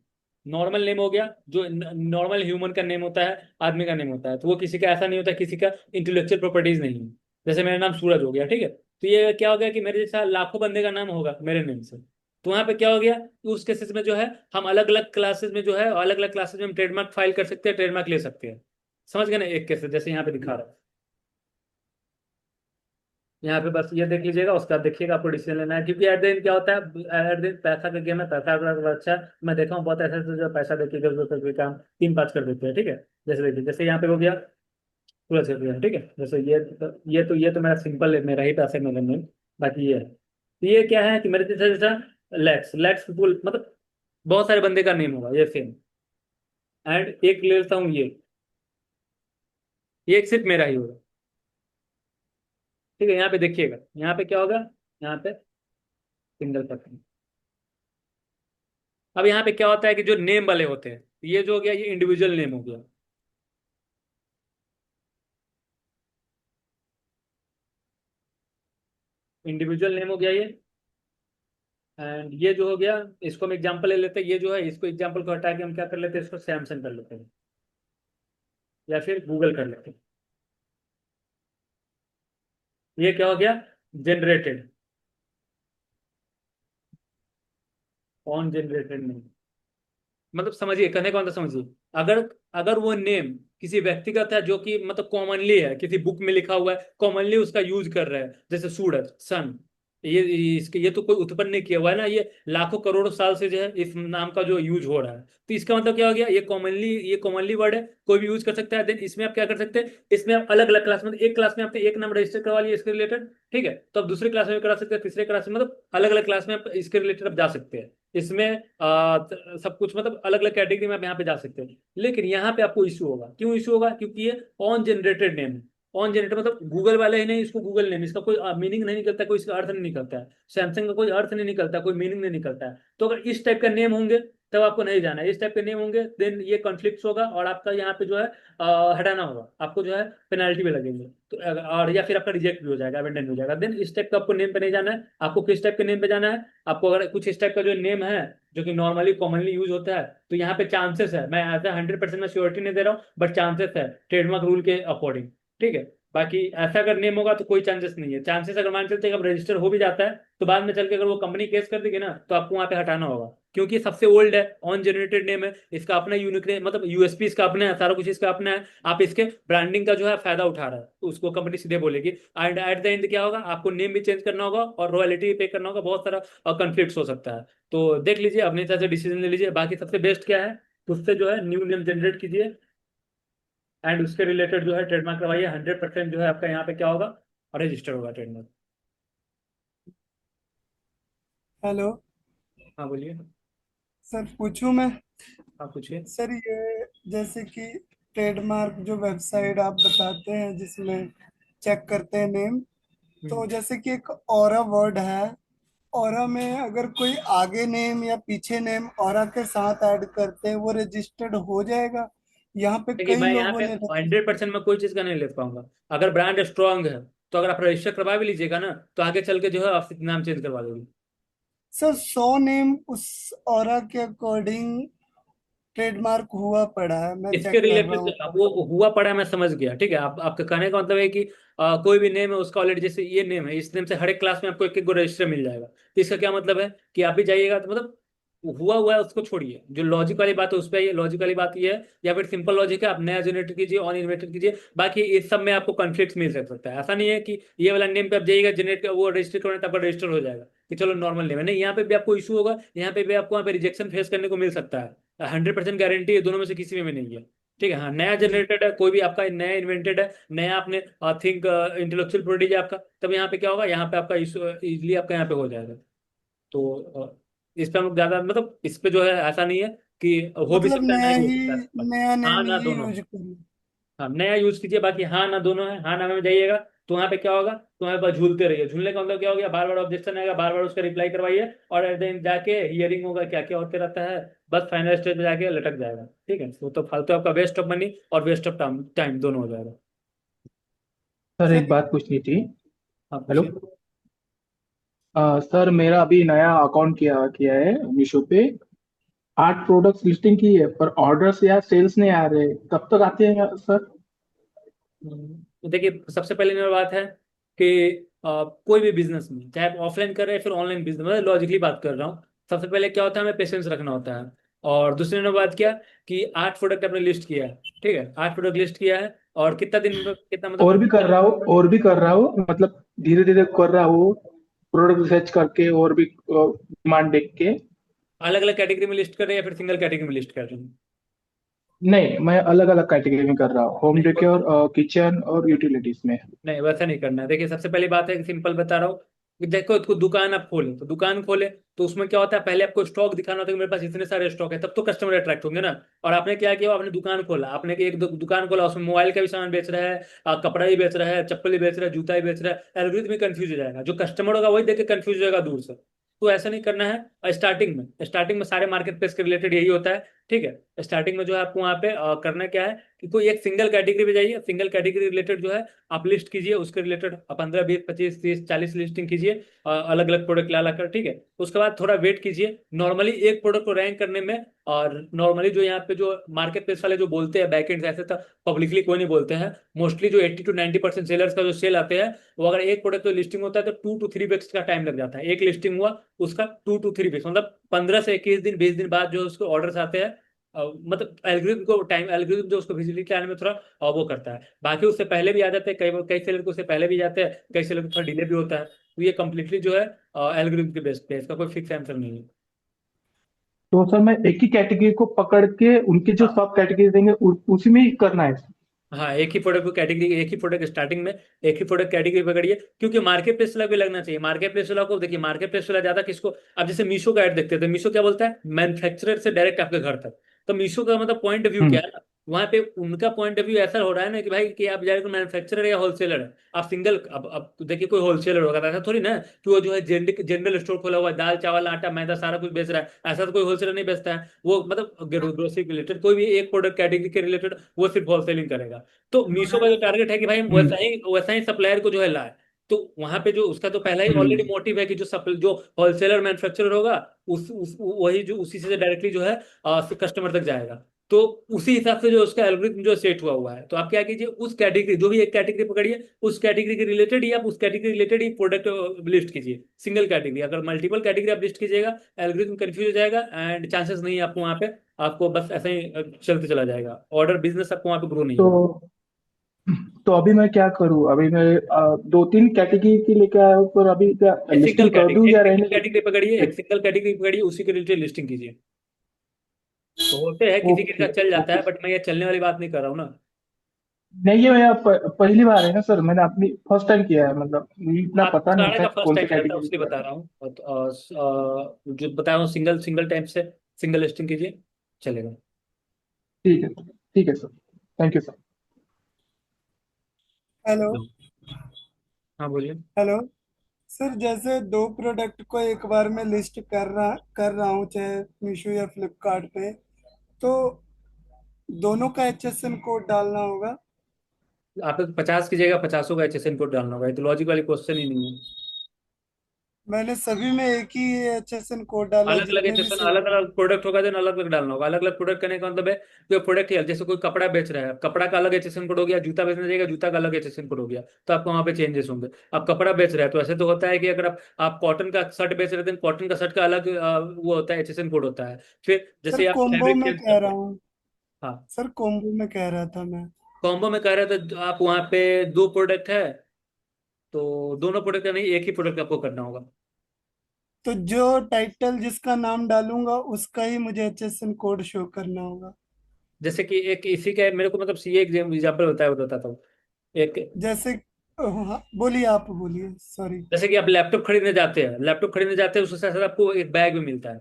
नॉर्मल नेम हो गया जो नॉर्मल ह्यूमन का नेम होता है, आदमी का नेम होता है, तो वो किसी का ऐसा नहीं होता, किसी का इंटेलेक्चुअल प्रॉपर्टीज नहीं है। जैसे मेरा नाम सूरज हो गया, ठीक है, तो ये क्या हो गया कि मेरे जैसा लाखों बंदे का नाम होगा मेरे नेम से। तो वहां पे क्या हो गया कि उस केसेस में जो है हम अलग अलग क्लासेस में जो है, अलग अलग क्लासेस में हम ट्रेडमार्क फाइल कर सकते हैं, ट्रेडमार्क ले सकते हैं। समझ गए ना? एक केस जैसे यहाँ पे दिखा रहा है, यहाँ पे बस ये देख लीजिएगा, उसका देखिएगा, आपको डिसीजन लेना है, क्योंकि एट द एंड क्या होता है, एट द एंड पैसा का गेम है, पैसा अगर अच्छा है, मैं देखा हूँ बहुत ऐसे ऐसे जो पैसा देके कोई काम 3-5 कर देते हैं, ठीक है। जैसे देखिए, जैसे यहाँ पे हो गया पूरा चल गया, ठीक है, जैसे ये तो मेरा सिंपल है, मेरा ही पैसा मेरे में, बाकी ये है। तो ये क्या है कि मेरे जैसा जैसा लैक्स लैक्स पीपुल, मतलब बहुत सारे बंदे का नेम होगा ये सेम। एंड एक ले लेता हूँ ये एक सिर्फ मेरा ही होगा, ठीक है। यहाँ पे देखिएगा, यहाँ पे क्या होगा, यहाँ पे सिंगल पर्सन। अब यहाँ पे क्या होता है कि जो नेम वाले होते हैं, ये जो हो गया ये इंडिविजुअल नेम हो गया, इंडिविजुअल नेम हो गया ये। एंड ये जो हो गया, इसको हम एग्जांपल ले लेते हैं, ये जो है इसको एग्जांपल को हटा के हम क्या कर लेते हैं, इसको सैमसंग कर लेते हैं या फिर गूगल कर लेते हैं। ये क्या हो गया, जनरेटेड, ऑन जनरेटेड नेम। मतलब समझिए, कहने का मतलब समझिए, अगर अगर वो नेम किसी व्यक्तिगत है जो कि मतलब कॉमनली है, किसी बुक में लिखा हुआ है, कॉमनली उसका यूज कर रहे हैं, जैसे सूरज सन, ये तो कोई उत्पन्न नहीं किया हुआ है ना, ये लाखों करोड़ों साल से जो है इस नाम का जो यूज हो रहा है, तो इसका मतलब क्या हो गया, ये कॉमनली वर्ड है, कोई भी यूज कर सकता है। देन इसमें आप क्या कर सकते हैं, इसमें आप अलग अलग क्लास में, एक क्लास में आपने एक नाम रजिस्टर करवा लिया इसके रिलेटेड, ठीक है, तो आप दूसरी क्लास में करा सकते हैं, तीसरे क्लास में, मतलब अलग अलग क्लास में आप इसके रिलेटेड आप जा सकते हैं। इसमें सब कुछ मतलब अलग अलग कैटेगरी में आप यहाँ पे जा सकते हैं। लेकिन यहाँ पे आपको इशू होगा। क्यों इशू होगा? क्योंकि ये ऑन जनरेटेड नेम है। ऑन जनरेटर मतलब गूगल वाले ही नहीं, इसको गूगल नेम, इसका कोई मीनिंग नहीं निकलता, कोई इसका अर्थ नहीं निकलता है। सैमसंग का कोई अर्थ नहीं निकलता, कोई मीनिंग नहीं निकलता है। तो अगर इस टाइप का नेम होंगे तब आपको नहीं जाना है। इस टाइप के नेम होंगे देन ये कॉन्फ्लिक्ट होगा और आपका यहाँ पे जो है हटाना होगा, आपको जो है पेनाल्टी भी लगेंगे। तो और या फिर आपका रिजेक्ट भी हो जाएगा, अबेंडन हो जाएगा। देन इस टाइप का आपको नेम पे नहीं जाना है। आपको किस टाइप के नेम पे जाना है? आपको अगर कुछ इस टाइप का जो नेम है जो कि नॉर्मली कॉमनली यूज होता है, तो यहाँ पे चांसेस है, मैं ऐसा 100% में श्योरिटी नहीं दे रहा हूँ, बट चांसेस है ट्रेडमार्क रूल के अकॉर्डिंग। ठीक है। बाकी ऐसा अगर नेम होगा तो कोई चांसेस नहीं है। चांसेस अगर मान चलते हैं कि अब रजिस्टर हो भी जाता है तो बाद में चल के अगर वो कंपनी केस कर देगी ना तो आपको वहां पे हटाना होगा, क्योंकि ये सबसे ओल्ड है, ऑन जनरेटेड नेम है, इसका अपना यूनिक मतलब यूएसपी इसका अपना है, सारा कुछ इसका अपना है। आप इसके ब्रांडिंग का जो है फायदा उठा रहा है तो उसको कंपनी सीधे बोलेगी। एंड एट द एंड क्या होगा? आपको नेम भी चेंज करना होगा और रॉयल्टी पे करना होगा, बहुत सारा कन्फ्लिक्ट हो सकता है। तो देख लीजिए, अपने हिसाब से डिसीजन ले लीजिए। बाकी सबसे बेस्ट क्या है, उससे जो है न्यू नेम जनरेट कीजिए एंड उसके रिलेटेड जो है ट्रेडमार्क करवाइए। 100% जो है आपका यहाँ पे क्या होगा, रजिस्टर होगा ट्रेडमार्क। हेलो हाँ बोलिए। सर, पूछूं मैं? हाँ पूछिए। सर ये जैसे कि ट्रेडमार्क जो वेबसाइट आप बताते हैं जिसमें चेक करते हैं नेम, तो हम्म। जैसे कि एक ऑरा वर्ड है, ऑरा में अगर कोई आगे नेम या पीछे नेम ऑरा के साथ ऐड करते हैं वो रजिस्टर्ड हो जाएगा? यहाँ पे देखिए कई मैं यहाँ लोगों पे ने 100% में कोई चीज़ का नहीं ले पाऊंगा। अगर ब्रांड स्ट्रांग है तो अगर आप रजिस्टर करवा भी लीजिएगा ना तो आगे चल के जो है आप नाम चेंज करवा दोगे। सर 100 नेम उस ऑरा के अकॉर्डिंग ट्रेडमार्क हुआ पड़ा है, मैं इसके चेक कर रहा रिलेटेड हूँ। वो हुआ पड़ा है, मैं समझ गया। ठीक है, आप आपका कहने का मतलब है कि कोई भी नेम है उसका ऑलरेडी, जैसे ये नेम है, इस नेम से हर एक क्लास में आपको एक एक गो रजिस्टर मिल जाएगा। तो इसका क्या मतलब है कि आप भी जाइएगा तो मतलब हुआ हुआ है उसको छोड़िए, जो लॉजिक वाली बात है उस पर आइए। लॉजिक वाली बात ये है, या फिर सिंपल लॉजिक है, आप नया जनरेट कीजिए, ऑन इन्वेंटर कीजिए। बाकी इस सब में आपको कॉन्फ्लिक्ट मिल सकता है। ऐसा नहीं है कि ये वाला नेम पे आप जाइएगा जनरेट वो रजिस्टर करना तब रजिस्टर हो जाएगा कि चलो नॉर्मल नेम है। नहीं, यहाँ पे भी आपको इशू होगा, यहाँ पे भी आपको वहाँ पे रिजेक्शन फेस करने को मिल सकता है। 100% गारंटी है, दोनों में से किसी में भी नहीं है। ठीक है। हाँ, नया जी। जनरेटेड है, कोई भी आपका नया इन्वेंटेड है, नया आपने थिंक इंटेलेक्चुअल प्रॉपर्टी है आपका, तब यहाँ पे क्या होगा, यहाँ पे आपका इजिली आपका यहाँ पे हो जाएगा। तो इस पे हम लोग ज्यादा मतलब इस पे जो है ऐसा नहीं है कि हो भी मतलब सकता है, नहीं नया भी हो ही, सकता है। बट नया हाँ नेम ना ही दोनों है। यूज करूँ? हाँ नया यूज कीजिए, बाकी हाँ ना दोनों है। हाँ ना में जाइएगा तो वहाँ पे क्या होगा, तुम्हारे पास झूलते रहिए। झूलने का मतलब क्या हो गया, बार बार ऑब्जेक्शन आएगा, बार बार उसका रिप्लाई करवाइए और एट द एंड जाके हियरिंग होगा, क्या क्या होते रहता है, बस फाइनल स्टेज पे जाके लटक जाएगा। ठीक है, तो फालतू आपका वेस्ट ऑफ मनी और वेस्ट ऑफ टाइम टाइम दोनों हो जाएगा। सर सर एक बात पूछनी थी। हाँ हेलो। पूछिए। सर मेरा अभी नया अकाउंट किया किया है मीशो पे। 8 प्रोडक्ट्स लिस्टिंग की है पर ऑर्डर्स या सेल्स नहीं आ रहे, कब तक आते हैं सर? तो देखिए सबसे पहले नंबर बात है कि कोई भी बिजनेस में चाहे आप ऑफलाइन कर रहे हैं फिर ऑनलाइन बिजनेस, मतलब लॉजिकली बात कर रहा हूँ। सबसे पहले क्या होता है, हमें पेशेंस रखना होता है। और दूसरी नंबर बात क्या, कि 8 प्रोडक्ट आपने लिस्ट किया है। ठीक है, 8 प्रोडक्ट लिस्ट किया है और कितना दिन में कितना और मतलब भी कर रहा हूँ, और भी कर रहा हूँ, मतलब धीरे धीरे कर रहा हूँ, प्रोडक्ट रिसर्च करके और भी डिमांड देख के। अलग अलग कैटेगरी में लिस्ट कर रहे हैं या फिर सिंगल कैटेगरी में लिस्ट कर रहे हैं? नहीं, मैं अलग अलग कैटेगरी में कर रहा हूँ, होम नहीं डेकोर, किचन और यूटिलिटीज में। नहीं, वैसा नहीं करना है। देखिए सबसे पहली बात है कि सिंपल बता रहा हूँ कि देखो तो दुकान आप खोले तो दुकान खोले तो उसमें क्या होता है, पहले आपको स्टॉक दिखाना होता है कि मेरे पास इतने सारे स्टॉक है, तब तो कस्टमर अट्रैक्ट होंगे ना। और आपने क्या किया, आपने दुकान खोला, आपने एक दुकान खोला, उसमें मोबाइल का भी सामान बेच रहा है, कपड़ा ही बेच रहा है, चप्पल ही बेच रहा है, जूता ही बेच रहा है, एल्गोरिथम भी कंफ्यूज हो जाएगा। जो कस्टमर होगा वही देख के कंफ्यूज हो जाएगा दूर से। तो ऐसा नहीं करना है। स्टार्टिंग में सारे मार्केट प्लेस के रिलेटेड यही होता है। ठीक है, स्टार्टिंग में जो है आपको वहाँ पे करना क्या है कि कोई एक सिंगल कैटेगरी पे जाइए, सिंगल कैटेगरी रिलेटेड जो है आप लिस्ट कीजिए, उसके रिलेटेड 15 20 25 30 40 लिस्टिंग कीजिए अलग अलग प्रोडक्ट ला कर। ठीक है, उसके बाद थोड़ा वेट कीजिए। नॉर्मली एक प्रोडक्ट को रैंक करने में, और नॉर्मली जो यहाँ पे जो मार्केट प्लेस वाले जो बोलते हैं बैकएंड, ऐसे तो पब्लिकली कोई नहीं बोलते हैं। मोस्टली जो 80 to 90% सेलर्स का जो सेल आते हैं, वो अगर एक प्रोडक्ट तो लिस्टिंग होता है तो 2 to 3 वीक्स का टाइम लग जाता है। एक लिस्टिंग हुआ उसका 2 to 3 वीक्स मतलब 15 से 21 दिन 20 दिन बाद जो उसको ऑर्डर्स आते हैं। मतलब एल्गोरिथम जो उसको विजिबिलिटी आने में थोड़ा वो करता है। बाकी उससे पहले भी आ जाते हैं, कई कई सेलर को उससे पहले भी जाते हैं, कई सेलर को थोड़ा डिले भी होता है। तो ये कम्प्लीटली जो है एल्गोरिथम के बेस पे, इसका कोई फिक्स आंसर नहीं है। तो सर मैं एक ही कैटेगरी को पकड़ के उनके जो हाँ सब कैटेगरी देंगे उसी में ही करना है? हाँ, एक ही प्रोडक्ट को कैटेगरी, एक ही प्रोडक्ट स्टार्टिंग में एक ही प्रोडक्ट कैटेगरी पकड़िए, क्योंकि मार्केट प्लेस वाला भी लगना चाहिए। मार्केट प्लेस वाला को देखिए, मार्केट प्लेस वाला ज्यादा किसको, अब जैसे मीशो का ऐड देखते हैं तो मीशो क्या बोलता है, मैन्युफैक्चरर से डायरेक्ट आपके घर तक। तो मीशो का मतलब पॉइंट ऑफ व्यू क्या हम्म है ना, वहाँ पे उनका पॉइंट ऑफ व्यू ऐसा हो रहा है ना कि भाई कि आप जाए मैन्युफैक्चरर या होलसेलर है, आप सिंगल, अब देखिए कोई होलसेलर होगा तो ऐसा थोड़ी ना कि वो जो है जनरल स्टोर खोला हुआ है, दाल चावल आटा मैदा सारा कुछ बेच रहा है, ऐसा तो कोई होलसेलर नहीं बेचता है। वो मतलब ग्रोसरी के रिलेटेड कोई भी एक प्रोडक्ट कैटेगरी के रिलेटेड वो सिर्फ होलसेलिंग करेगा। तो मीशो का जो टारगेट है कि भाई हम हम्म वैसा ही सप्लायर को जो है लाए। तो वहां पे जो उसका तो पहला ही ऑलरेडी हम्म मोटिव है कि जो होलसेलर मैन्युफैक्चरर होगा वही जो उसी से डायरेक्टली जो है कस्टमर तक जाएगा। तो उसी हिसाब से जो उसका एल्गोरिथम जो सेट हुआ है, तो आप क्या कीजिए, उस कैटेगरी जो भी एक कैटेगरी पकड़िए, उस कैटेगरी के रिलेटेड ही आप उस कैटेगरी रिलेटेड ही प्रोडक्ट लिस्ट कीजिए, सिंगल कैटेगरी। अगर मल्टीपल कैटेगरी आप लिस्ट कीजिएगा, एल्गोरिथम कंफ्यूज हो जाएगा एंड चांसेस नहीं है आपको वहां पे, आपको बस ऐसे ही चलते चला जाएगा, ऑर्डर बिजनेस आपको वहां पे ग्रो नहीं तो होगा। तो अभी मैं क्या करूँ? अभी मैं दो तीन कैटेगरी की लेके आया हूँ, पर अभी क्या एक सिंगल लिस्टिंग कर दूं कैटेगरी एक या सिंगल रहने दूं? कैटेगरी पकड़िए, एक सिंगल कैटेगरी पकड़िए, उसी के रिलेटेड लिस्टिंग कीजिए। तो होते हैं किसी किसी ओके का चल जाता ओके। है, बट मैं ये चलने वाली बात नहीं कर रहा हूँ ना। नहीं, ये मेरा पहली बार है ना सर, मैंने अपनी फर्स्ट टाइम किया है, मतलब मुझे इतना आप पता नहीं सारे था का कि फर्स्ट कौन सी टाइम रहता है, कैटेगरी उसलिए क्या बता है। रहा हूँ। जो बता रहा हूँ, सिंगल सिंगल टाइप से सिंगल लिस्टिंग कीजिए, चलेगा। ठीक है sir, thank you sir. Hello. हाँ बोलिए। हेलो सर, जैसे दो प्रोडक्ट को एक बार में लिस्ट कर रहा हूँ, चाहे मीशो या फ्लिपकार्ट पे, तो दोनों का HSN कोड डालना होगा। आप 50 की जगह 50 का HSN कोड डालना होगा, ये तो लॉजिक वाली क्वेश्चन ही नहीं है। मैंने सभी में एक ही HSN कोड डाला है, अलग अलग जितने भी HSN, सेल अलग किए। अलग प्रोडक्ट होगा देन अलग अलग डालना होगा। अलग अलग प्रोडक्ट करने का मतलब है, जो प्रोडक्ट है, जैसे कोई कपड़ा बेच रहा है, कपड़ा का अलग HSN कोड हो गया, जूता बेचने जाएगा जूता का अलग HSN कोड हो गया, तो आपको वहाँ पे चेंजेस होंगे। आप कपड़ा बेच रहे हैं तो ऐसे तो होता है कि अगर आप कॉटन का शर्ट बेच रहे थे, कॉटन का शर्ट का अलग वो होता है, HSN कोड होता है। फिर सर जैसे आप कोम्बो फैब्रिक में चेंज कह करते रहा हैं। हूँ। हाँ, सर कोम्बो में कह रहा था मैं। कॉम्बो में कह रहे थे तो आप वहाँ पे दो प्रोडक्ट है, तो दोनों प्रोडक्ट का नहीं, एक ही प्रोडक्ट आपको करना होगा। तो जो टाइटल जिसका नाम डालूंगा उसका ही मुझे HSN कोड शो करना होगा। जैसे कि एक इसी का मेरे को मतलब सी एक एग्जाम्पल बताया बताता हूँ। एक, जैसे हाँ, बोलिए, आप बोलिए, सॉरी। जैसे कि आप लैपटॉप खरीदने जाते हैं, लैपटॉप खरीदने जाते हैं, उसके साथ साथ आपको एक बैग भी मिलता है,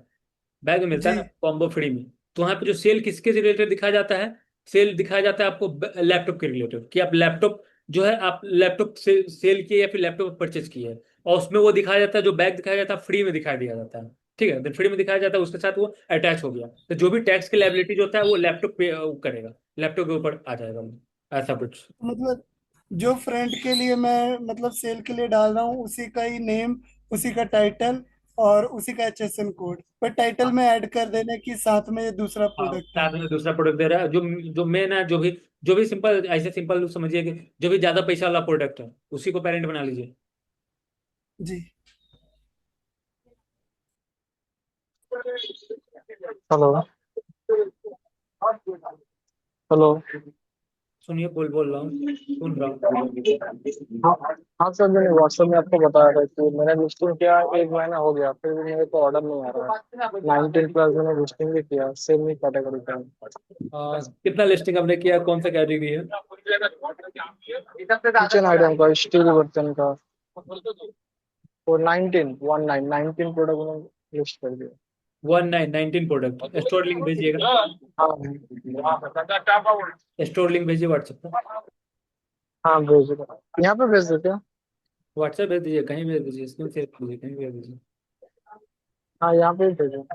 बैग में मिलता है जी। ना कॉम्बो फ्री में। तो वहाँ पे जो सेल किसके रिलेटेड दिखाया जाता है, सेल दिखाया जाता है आपको लैपटॉप के रिलेटेड, कि आप लैपटॉप जो है आप लैपटॉप से सेल किए या फिर लैपटॉप परचेज किए है। और उसमें वो दिखाया जाता है, जो बैग दिखाया जाता है फ्री में दिखाई दिया जाता है। ठीक है, तो फ्री में दिखाया जाता है, उसके साथ वो अटैच हो गया, तो जो भी टैक्स की लाइबिलिटी जो होता है वो लैपटॉप पे वो करेगा, लैपटॉप के ऊपर आ जाएगा वो। ऐसा कुछ। मतलब जो फ्रेंड के लिए मैं मतलब सेल के लिए डाल रहा हूँ, उसी का ही नेम, उसी का टाइटल और उसी का HSN कोड, पर टाइटल में ऐड कर देने की साथ में ये दूसरा हाँ, प्रोडक्ट है। साथ में दूसरा प्रोडक्ट दे रहा है, जो जो मेन है, जो भी सिंपल, ऐसे सिंपल समझिए कि जो भी ज्यादा पैसा वाला प्रोडक्ट है उसी को पेरेंट बना लीजिए। जी। हेलो। हेलो। सुनिए, बोल बोल रहा हूँ, सुन रहा हूँ। हाँ। हाँ सर, मैंने व्हाट्सएप में आपको बताया था कि मैंने लिस्टिंग किया, 1 महीना हो गया, फिर भी मेरे को ऑर्डर नहीं आ रहा है। 19 प्लस मैंने लिस्टिंग भी किया, सेम ही कैटेगरी का। कितना लिस्टिंग आपने किया, कौन सा कैटेगरी है? किचन आइटम का, स्टील बर्तन का। और 19 प्रोडक्ट मैंने लिस्ट कर दिया। 19 प्रोडक्ट, स्टोर लिंक भेजिएगा, हाँ। स्टोर लिंक भेजिए व्हाट्सएप पर। हाँ भेज दो, यहाँ पे भेज देते हैं। व्हाट्सएप भेज दीजिए, कहीं भेज दीजिए, स्क्रीन शेयर कर दीजिए, कहीं भेज दीजिए। हाँ यहाँ पे ही भेजो।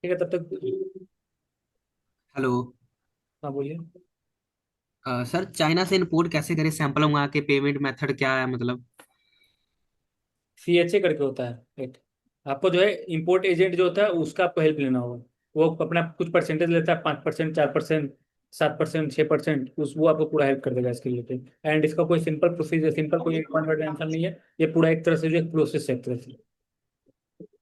ठीक है, तब तक हेलो। हाँ बोलिए। सर चाइना से इंपोर्ट कैसे करें, सैंपल मंगा के, पेमेंट मेथड क्या है मतलब? CHA करके होता है एक, आपको जो है इंपोर्ट एजेंट जो होता है उसका आपको हेल्प लेना होगा। वो अपना कुछ परसेंटेज लेता है, 5%, 4%, 7%, 6%, उस वो आपको पूरा हेल्प कर देगा इसके लिए। एंड इसका कोई सिंपल प्रोसीजर, सिंपल कोई एक वन वर्ड आंसर नहीं है। ये पूरा एक तरह से जो एक प्रोसेस है एक तरह से।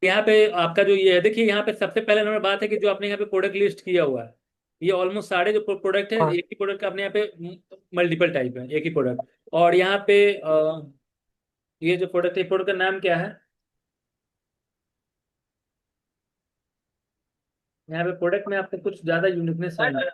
यहाँ पे आपका जो ये है, देखिए यहाँ पे सबसे पहले नंबर बात है कि जो आपने यहाँ पे प्रोडक्ट लिस्ट किया हुआ है, ये ऑलमोस्ट सारे जो प्रोडक्ट है, हाँ। एक ही प्रोडक्ट का अपने यहाँ पे मल्टीपल टाइप है, एक ही प्रोडक्ट। और यहाँ पे ये जो प्रोडक्ट है, प्रोडक्ट का नाम क्या है? यहाँ पे प्रोडक्ट में आपको कुछ ज्यादा यूनिकनेस है नहीं।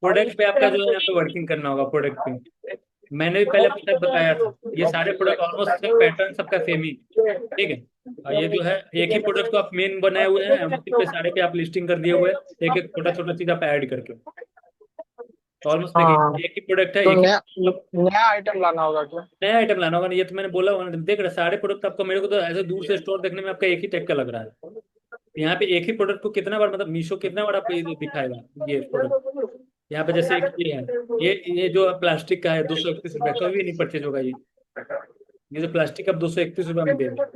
प्रोडक्ट पे आपका जो है यहाँ पे वर्किंग करना होगा प्रोडक्ट पे। मैंने भी पहले आपको सब बताया था, ये सारे प्रोडक्ट ऑलमोस्ट सब पैटर्न सबका सेम ही, ठीक है। और ये जो है एक ही प्रोडक्ट को आप मेन बनाए हुए हैं, उसी पे सारे पे आप लिस्टिंग कर दिए हुए हैं, एक एक छोटा छोटा चीज आप ऐड करके। तो ऑलमोस्ट हाँ, देखिए एक ही प्रोडक्ट है, तो एक ही नया मतलब नया आइटम लाना होगा क्या? नया आइटम लाना होगा ना। ये तो मैंने बोला होगा ना, देख रहे सारे प्रोडक्ट आपको, मेरे को तो ऐसे दूर से स्टोर देखने में आपका एक ही टाइप का लग रहा है। यहाँ पे एक ही प्रोडक्ट को कितना बार, मतलब मीशो कितना बार आपको ये दिखाएगा ये प्रोडक्ट। यहाँ पे जैसे एक ये है, ये जो प्लास्टिक का है, 231 रुपये, कभी नहीं परचेज होगा ये जो प्लास्टिक का 231 रुपये में दे रहे हैं।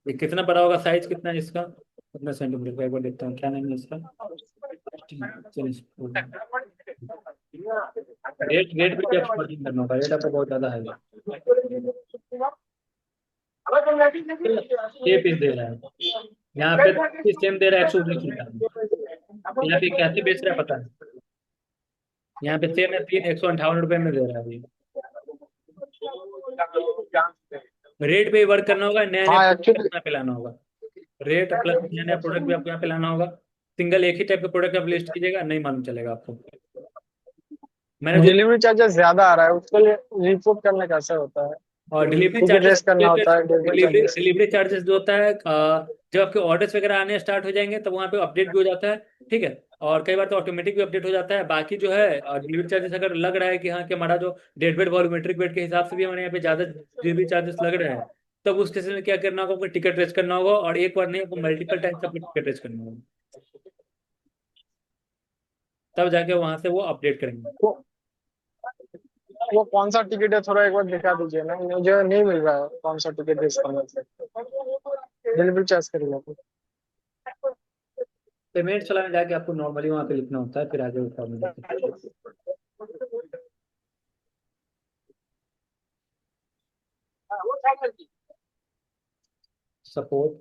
ये कितना बड़ा होगा, साइज कितना है इसका, कितना सेंटीमीटर का, एक बार देखता हूँ क्या नाम है इसका। चलिए, रेट रेट भी क्या मार्जिन करना होगा, रेट आपको बहुत ज्यादा है। ये पीस दे रहा है यहाँ पे, सेम दे रहा है 119 रुपये। यहाँ पे कैसे बेच रहा है पता है, यहाँ पे सेम है 158 रुपये में दे रहा है अभी। रेट पे वर्क करना होगा, नया नया हाँ प्रोडक्ट एक्चुअली, यहाँ पे लाना होगा। रेट प्लस नया नया प्रोडक्ट भी आपको यहाँ पे लाना होगा। सिंगल एक ही टाइप का प्रोडक्ट आप लिस्ट कीजिएगा, नहीं मालूम चलेगा आपको। मैंने जो डिलीवरी चार्जेस ज्यादा आ रहा है, उसके लिए रिपोर्ट करना कैसे होता है? और डिलीवरी टिकट चार्जेस, रेस करना होता है, delivery delivery charges. Delivery charges जो होता है, जब आपके ऑर्डर्स वगैरह आने स्टार्ट हो जाएंगे तब वहाँ पे अपडेट भी हो जाता है, ठीक है। और कई बार तो ऑटोमेटिक भी अपडेट हो जाता है। बाकी जो है डिलीवरी चार्जेस अगर लग रहा है कि हाँ कि हमारा जो डेड वेट वॉल्यूमेट्रिक वेट के हिसाब से भी हमारे यहाँ पे ज़्यादा डिलीवरी चार्जेस लग रहे हैं, तब उस केस में क्या करना होगा, आपको टिकट रेस करना होगा, और एक बार नहीं आपको मल्टीपल टाइम्स आपको टिकट रेस करना होगा, तब जाके वहाँ से वो अपडेट करेंगे। वो वो कौन सा टिकट है, थोड़ा एक बार दिखा दीजिए ना, मुझे नहीं मिल रहा है कौन सा टिकट रेस करने से। डिलीवरी चार्ज करेगा तो। पेमेंट चला में जाके आपको नॉर्मली वहाँ पे लिखना होता है, फिर आगे उसका सपोर्ट।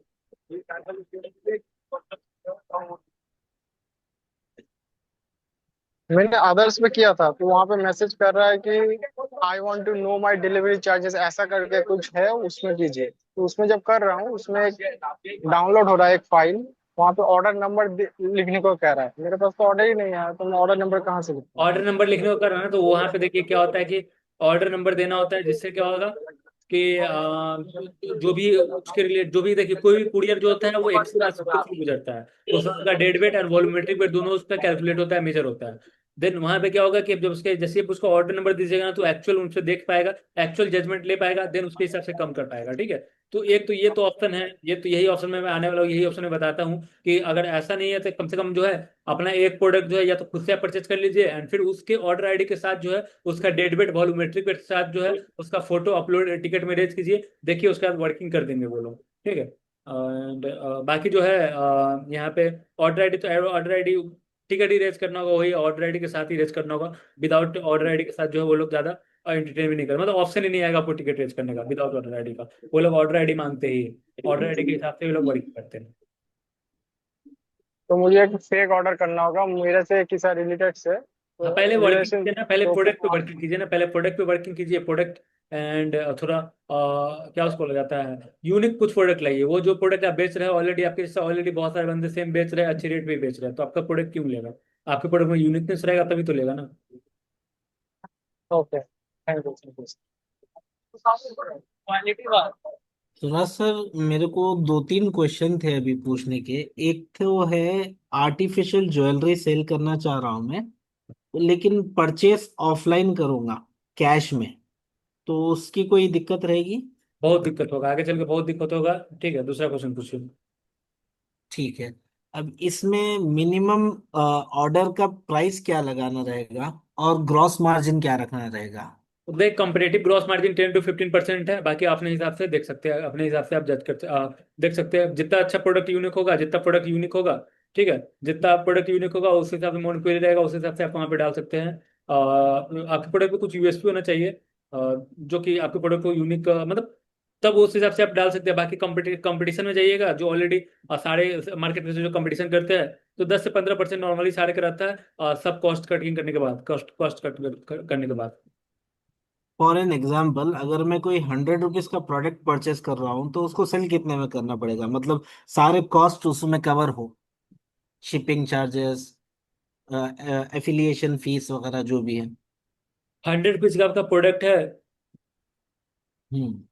मैंने अदर्स पे किया था तो वहां पे मैसेज कर रहा है कि I want to know my delivery charges, ऐसा करके कुछ है, उसमें कीजिए। तो उसमें जब कर रहा हूँ, उसमें एक डाउनलोड हो रहा है एक फाइल, वहां पे ऑर्डर नंबर लिखने को कह रहा है। मेरे पास तो ऑर्डर ही नहीं आया, तो मैं ऑर्डर नंबर कहाँ से लिखूँ? ऑर्डर नंबर लिखने को करना है तो वहां पे देखिए क्या होता है कि ऑर्डर नंबर देना होता है, जिससे क्या होगा कि जो भी उसके रिलेट, जो भी देखिए कोई भी कुरियर जो होता है वो एक्स्ट्रा से गुजरता है, तो उसका डेड वेट और वॉल्यूमेट्रिक वेट दोनों उस पर कैलकुलेट होता है, मेजर होता है। देन वहां पे क्या होगा कि जब उसके जैसे आप उसको ऑर्डर नंबर दीजिएगा ना, तो एक्चुअल उनसे देख पाएगा, एक्चुअल जजमेंट ले पाएगा, देन उसके हिसाब से कम कर पाएगा, ठीक है। तो एक तो ये तो ऑप्शन है, ये तो यही ऑप्शन में मैं आने वाला हूँ, यही ऑप्शन में बताता हूँ कि अगर ऐसा नहीं है तो कम से कम जो है अपना एक प्रोडक्ट जो है या तो खुद से परचेज कर लीजिए, एंड फिर उसके ऑर्डर आईडी के साथ जो है उसका डेड वेट वॉल्यूमेट्रिक वेट के साथ जो है उसका फोटो अपलोड टिकट में रेज कीजिए, देखिए उसके बाद वर्किंग कर देंगे वो लोग, ठीक है। एंड बाकी जो है यहाँ पे ऑर्डर आईडी, तो ऑर्डर आईडी टिकट ही रेज करना होगा, वही ऑर्डर आईडी के साथ ही रेज करना होगा। विदाउट ऑर्डर आईडी के साथ जो है वो लोग ज़्यादा और एंटरटेन भी नहीं कर, मतलब ऑप्शन ही नहीं आएगा आपको टिकट रेज करने का विदाउट ऑर्डर आईडी का। वो लोग ऑर्डर आईडी मांगते ही, ऑर्डर आईडी के हिसाब से वो लोग वर्क करते हैं। तो मुझे एक फेक ऑर्डर करना होगा मेरे से किसी रिलेटेड से, हाँ, तो पहले वर्किंग रिलेशन कीजिए ना, पहले तो प्रोडक्ट पे वर्किंग कीजिए ना, पहले प्रोडक्ट पे वर्किंग कीजिए, प्रोडक्ट एंड थोड़ा क्या उसको बोला जाता है, यूनिक कुछ प्रोडक्ट लाइए। वो जो प्रोडक्ट आप बेच रहे हो ऑलरेडी, आपके जैसे ऑलरेडी बहुत सारे बंदे सेम बेच रहे हैं, अच्छे रेट पे बेच रहे हैं, तो आपका प्रोडक्ट क्यों लेगा? आपके प्रोडक्ट में यूनिकनेस रहेगा तभी तो लेगा ना। Okay, thank you thank you. Quality बात। सुना सर, मेरे को दो तीन क्वेश्चन थे अभी पूछने के। एक तो है, आर्टिफिशियल ज्वेलरी सेल करना चाह रहा हूं मैं, लेकिन परचेस ऑफलाइन करूंगा, कैश में, तो उसकी कोई दिक्कत रहेगी? बहुत दिक्कत होगा, आगे चल के बहुत दिक्कत होगा। ठीक है, दूसरा क्वेश्चन पूछिए। ठीक है। अब इसमें मिनिमम ऑर्डर का प्राइस क्या लगाना रहेगा और ग्रॉस मार्जिन क्या रखना रहेगा? तो देख, कंपेरेटिव ग्रॉस मार्जिन 10 to 15% है, बाकी अपने हिसाब से देख सकते हैं, अपने हिसाब से आप जज कर देख सकते हैं। जितना अच्छा प्रोडक्ट यूनिक होगा, जितना प्रोडक्ट यूनिक होगा, ठीक है, जितना प्रोडक्ट यूनिक होगा उस हिसाब से मोनोपोली रहेगा, उस हिसाब से आप वहाँ पे डाल सकते हैं। आपके प्रोडक्ट में कुछ यूएसपी होना चाहिए, जो कि आपके प्रोडक्ट को यूनिक मतलब, तब उस हिसाब से आप डाल सकते हैं। बाकी कंपटीशन में जाइएगा, जो ऑलरेडी सारे मार्केट में से जो कंपटीशन करते हैं, तो 10 से 15% नॉर्मली सारे का रहता है, सब कॉस्ट कटिंग करने के बाद, कॉस्ट कॉस्ट कट करने के बाद। फॉर एन एग्जाम्पल, अगर मैं कोई 100 रुपीज का प्रोडक्ट परचेस कर रहा हूँ तो उसको सेल कितने में करना पड़ेगा, मतलब सारे कॉस्ट उसमें कवर हो, शिपिंग चार्जेस, एफिलिएशन फीस वगैरह जो भी है। 100 पीस का आपका प्रोडक्ट है, हम्म।